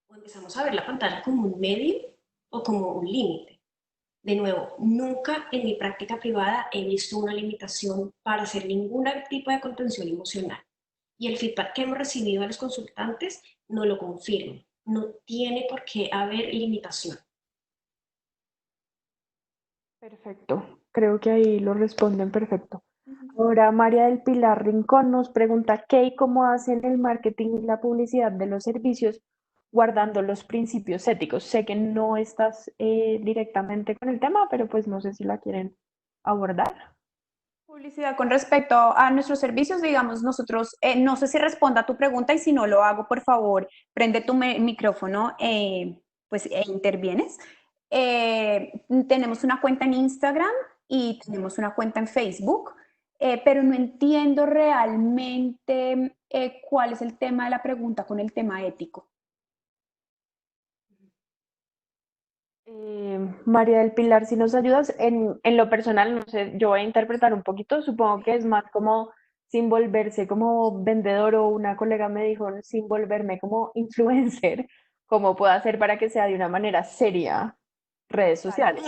S1: O empezamos a ver la pantalla como un medio o como un límite. De nuevo, nunca en mi práctica privada he visto una limitación para hacer ningún tipo de contención emocional. Y el feedback que hemos recibido de los consultantes no lo confirma. No tiene por qué haber limitación.
S2: Perfecto, creo que ahí lo responden perfecto. Ahora María del Pilar Rincón nos pregunta qué y cómo hacen el marketing y la publicidad de los servicios guardando los principios éticos. Sé que no estás directamente con el tema, pero pues no sé si la quieren abordar.
S5: Publicidad con respecto a nuestros servicios, digamos, nosotros, no sé si responda a tu pregunta y si no lo hago, por favor, prende tu micrófono, pues, e intervienes. Tenemos una cuenta en Instagram y tenemos una cuenta en Facebook, pero no entiendo realmente cuál es el tema de la pregunta con el tema ético.
S2: María del Pilar, si nos ayudas, en lo personal, no sé, yo voy a interpretar un poquito, supongo que es más como sin volverse como vendedor o una colega me dijo, sin volverme como influencer, ¿cómo puedo hacer para que sea de una manera seria redes sociales?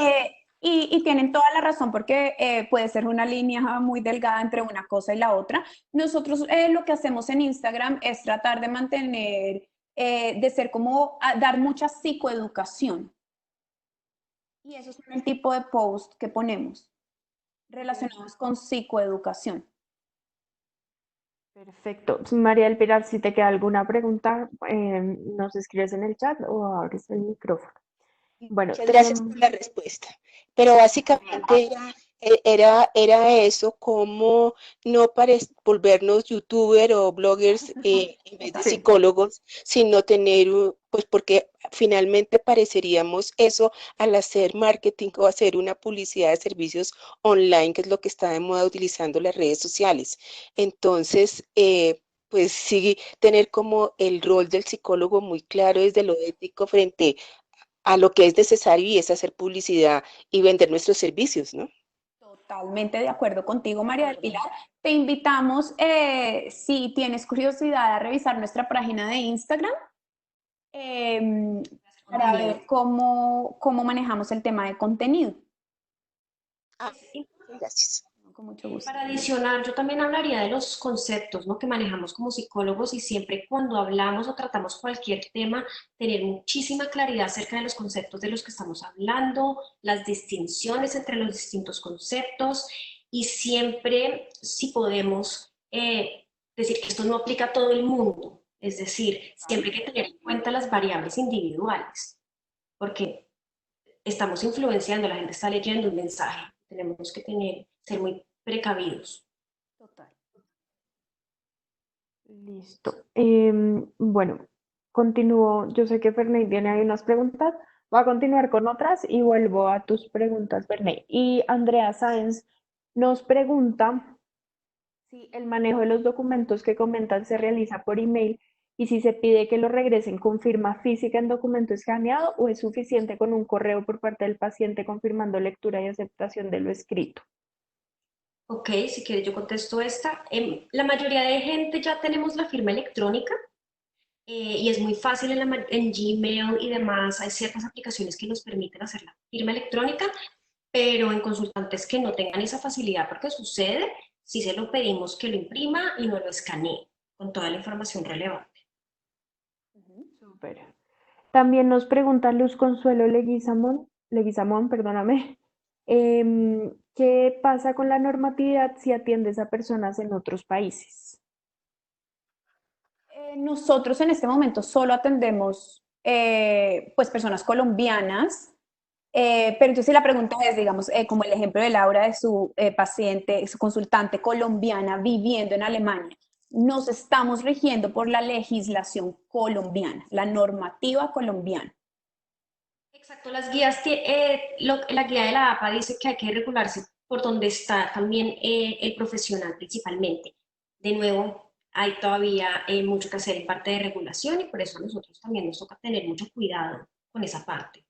S5: Y tienen toda la razón porque puede ser una línea muy delgada entre una cosa y la otra. Nosotros lo que hacemos en Instagram es tratar de mantener, de ser como, dar mucha psicoeducación. Y eso es el tipo de post que ponemos relacionados con psicoeducación.
S2: Perfecto. María del Pilar, si te queda alguna pregunta, nos escribes en el chat o abres el micrófono. Bueno,
S6: Muchas gracias por la respuesta. Pero básicamente era eso, como no volvernos youtuber o bloggers en vez de
S2: Sí.
S6: psicólogos, sino tener, pues porque finalmente pareceríamos eso al hacer marketing o hacer una publicidad de servicios online, que es lo que está de moda utilizando las redes sociales. Entonces, pues sí, tener como el rol del psicólogo muy claro desde lo ético frente a lo que es necesario y es hacer publicidad y vender nuestros servicios, ¿no?
S5: Totalmente de acuerdo contigo, María del Pilar. Te invitamos, si tienes curiosidad, a revisar nuestra página de Instagram para ver cómo manejamos el tema de contenido.
S6: Ah, gracias.
S5: Con mucho gusto.
S1: Para adicionar, yo también hablaría de los conceptos, ¿no?, que manejamos como psicólogos, y siempre cuando hablamos o tratamos cualquier tema, tener muchísima claridad acerca de los conceptos de los que estamos hablando, las distinciones entre los distintos conceptos, y siempre, si podemos, decir que esto no aplica a todo el mundo. Es decir, siempre hay que tener en cuenta las variables individuales, porque estamos influenciando, la gente está leyendo un mensaje, tenemos que ser muy precavidos.
S5: Total.
S2: Listo. Bueno, continúo. Yo sé que Ferney tiene ahí unas preguntas. Voy a continuar con otras y vuelvo a tus preguntas, Ferney. Y Andrea Sáenz nos pregunta si el manejo de los documentos que comentan se realiza por email y si se pide que lo regresen con firma física en documento escaneado o es suficiente con un correo por parte del paciente confirmando lectura y aceptación de lo escrito.
S1: Ok, si quieres yo contesto esta. La mayoría de gente ya tenemos la firma electrónica, y es muy fácil en Gmail y demás. Hay ciertas aplicaciones que nos permiten hacer la firma electrónica, pero en consultantes que no tengan esa facilidad, porque sucede, si se lo pedimos que lo imprima y no lo escanee con toda la información relevante.
S2: Súper. También nos pregunta Luz Consuelo Leguizamón, perdóname, ¿qué pasa con la normatividad si atiendes a personas en otros países?
S5: Nosotros en este momento solo atendemos pues personas colombianas, pero entonces la pregunta es, digamos, como el ejemplo de Laura de su paciente, su consultante colombiana viviendo en Alemania. Nos estamos rigiendo por la legislación colombiana, la normativa colombiana.
S1: Exacto, las guías, la guía de la APA dice que hay que regularse por donde está también el profesional principalmente. De nuevo, hay todavía mucho que hacer en parte de regulación, y por eso a nosotros también nos toca tener mucho cuidado con esa parte,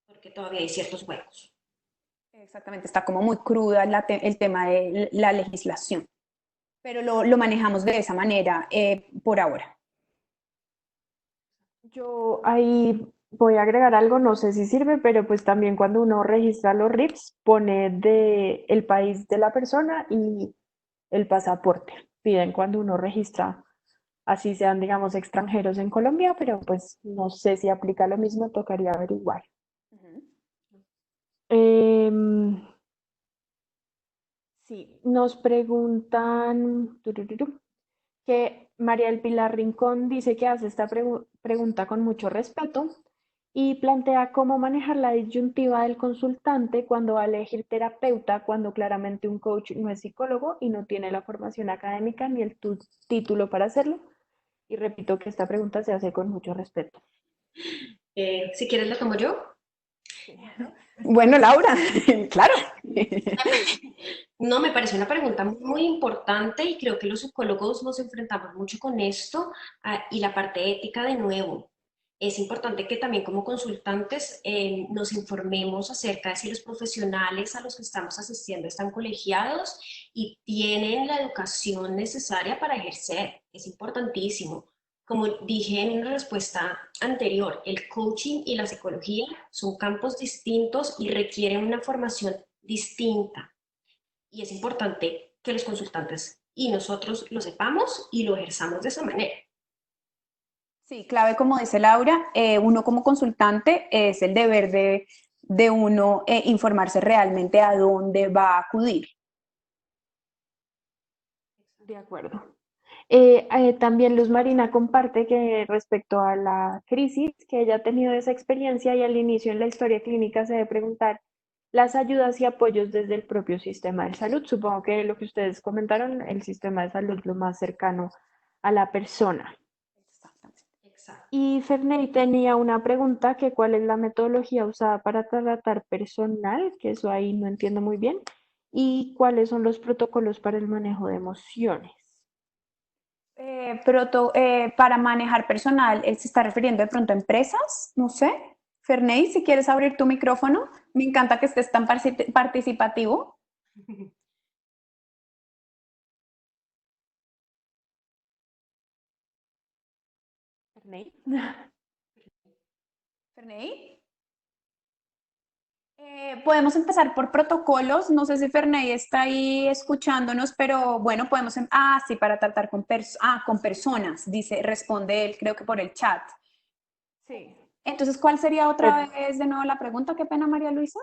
S1: porque todavía hay ciertos huecos.
S5: Exactamente, está como muy cruda el tema de la legislación, pero lo manejamos de esa manera por ahora.
S2: Yo ahí voy a agregar algo, no sé si sirve, pero pues también cuando uno registra los RIPs, pone el país de la persona y el pasaporte. Piden cuando uno registra, así sean, digamos, extranjeros en Colombia, pero pues no sé si aplica lo mismo, tocaría averiguar. Sí, nos preguntan que María del Pilar Rincón dice que hace esta pregunta con mucho respeto y plantea cómo manejar la disyuntiva del consultante cuando va a elegir terapeuta, cuando claramente un coach no es psicólogo y no tiene la formación académica ni el título para hacerlo. Y repito que esta pregunta se hace con mucho respeto.
S1: Si quieres la tomo yo.
S5: Bueno, Laura, claro.
S1: No, me parece una pregunta muy importante, y creo que los psicólogos nos enfrentamos mucho con esto, y la parte ética de nuevo. Es importante que también como consultantes nos informemos acerca de si los profesionales a los que estamos asistiendo están colegiados y tienen la educación necesaria para ejercer. Es importantísimo. Como dije en una respuesta anterior, el coaching y la psicología son campos distintos y requieren una formación distinta. Y es importante que los consultantes y nosotros lo sepamos y lo ejerzamos de esa manera.
S5: Sí, clave, como dice Laura, uno como consultante es el deber de uno informarse realmente a dónde va a acudir.
S2: De acuerdo. También Luz Marina comparte que respecto a la crisis, que ella ha tenido esa experiencia y al inicio en la historia clínica se debe preguntar las ayudas y apoyos desde el propio sistema de salud. Supongo que lo que ustedes comentaron, el sistema de salud lo más cercano a la persona.
S1: Exacto.
S2: Y Ferney tenía una pregunta, que cuál es la metodología usada para tratar personal, que eso ahí no entiendo muy bien, y cuáles son los protocolos para el manejo de emociones.
S5: Para manejar personal, ¿él se está refiriendo de pronto a empresas? No sé. Ferney, si quieres abrir tu micrófono, me encanta que estés tan participativo.
S2: Ferney.
S5: Ferney. Podemos empezar por protocolos. No sé si Ferney está ahí escuchándonos, pero bueno, podemos. Sí, para tratar con personas, dice, responde él, creo que por el chat.
S2: Sí.
S5: Entonces, ¿cuál sería otra vez de nuevo la pregunta? Qué pena, María Luisa.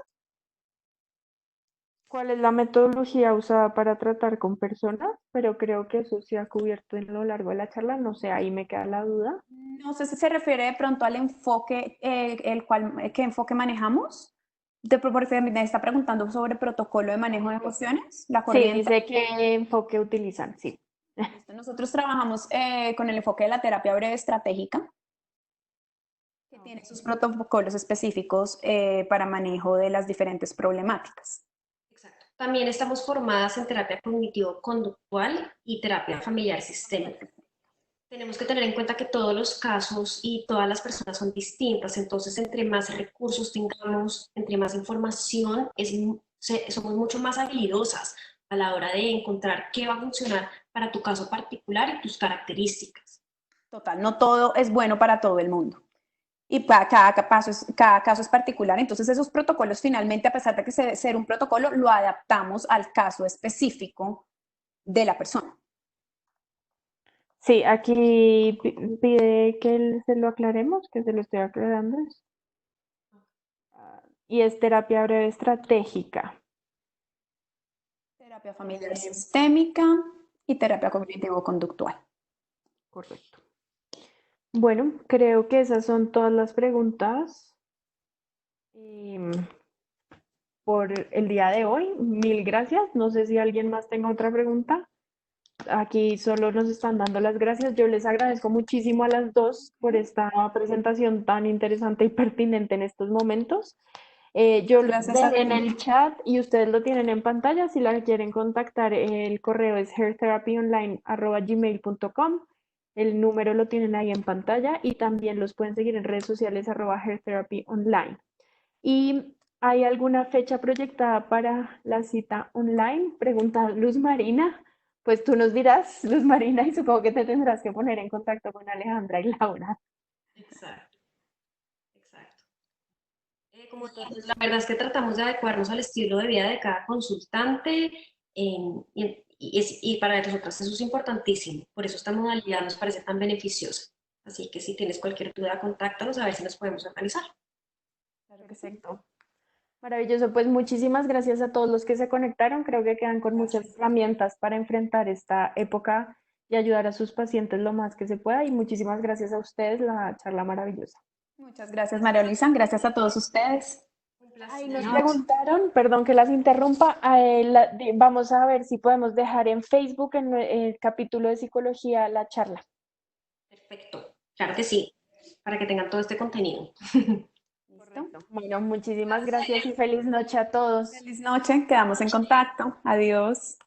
S2: ¿Cuál es la metodología usada para tratar con personas? Pero creo que eso se ha cubierto en lo largo de la charla. No sé, ahí me queda la duda.
S5: No sé si se refiere de pronto al enfoque, ¿qué enfoque manejamos? Porque me está preguntando sobre protocolo de manejo de emociones, la
S2: Sí,
S5: corriente.
S2: dice qué enfoque utilizan, sí.
S5: Nosotros trabajamos con el enfoque de la terapia breve estratégica, que tiene sus protocolos específicos para manejo de las diferentes problemáticas.
S1: Exacto. También estamos formadas en terapia cognitivo-conductual y terapia familiar sistémica. Tenemos que tener en cuenta que todos los casos y todas las personas son distintas, entonces entre más recursos tengamos, entre más información, somos mucho más habilidosas a la hora de encontrar qué va a funcionar para tu caso particular y tus características.
S5: Total, no todo es bueno para todo el mundo. Y cada caso es particular. Entonces, esos protocolos finalmente, a pesar de que ser un protocolo, lo adaptamos al caso específico de la persona.
S2: Sí, aquí pide que se lo aclaremos, que se lo estoy aclarando. Y es terapia breve estratégica.
S5: Terapia familiar sistémica y terapia cognitivo-conductual.
S2: Correcto. Bueno, creo que esas son todas las preguntas por el día de hoy. Mil gracias. No sé si alguien más tenga otra pregunta. Aquí solo nos están dando las gracias. Yo les agradezco muchísimo a las dos por esta presentación tan interesante y pertinente en estos momentos. Yo lo
S5: Gracias a
S2: dejé en
S5: ti.
S2: el chat y ustedes lo tienen en pantalla. Si la quieren contactar, el correo es hairtherapyonline@gmail.com. El número lo tienen ahí en pantalla y también los pueden seguir en redes sociales @hairtherapyonline. ¿Y hay alguna fecha proyectada para la cita online? Pregunta Luz Marina. Pues tú nos dirás, Luz Marina, y supongo que te tendrás que poner en contacto con Alejandra y Laura.
S1: Exacto, exacto. Como dijimos, la verdad es que tratamos de adecuarnos al estilo de vida de cada consultante y para nosotras eso es importantísimo. Por eso esta modalidad nos parece tan beneficiosa. Así que si tienes cualquier duda, contáctanos a ver si nos podemos organizar.
S2: Perfecto. Maravilloso, pues muchísimas gracias a todos los que se conectaron. Creo que quedan con muchas herramientas para enfrentar esta época y ayudar a sus pacientes lo más que se pueda. Y muchísimas gracias a ustedes, la charla maravillosa.
S5: Muchas gracias, María Luisa. Gracias a todos ustedes.
S1: Un placer.
S2: Ahí nos preguntaron, perdón que las interrumpa, vamos a ver si podemos dejar en Facebook, en el capítulo de psicología, la charla.
S1: Perfecto, claro que sí, para que tengan todo este contenido.
S2: Correcto. Bueno, muchísimas gracias y feliz noche a todos.
S5: Feliz noche. Quedamos en contacto. Adiós.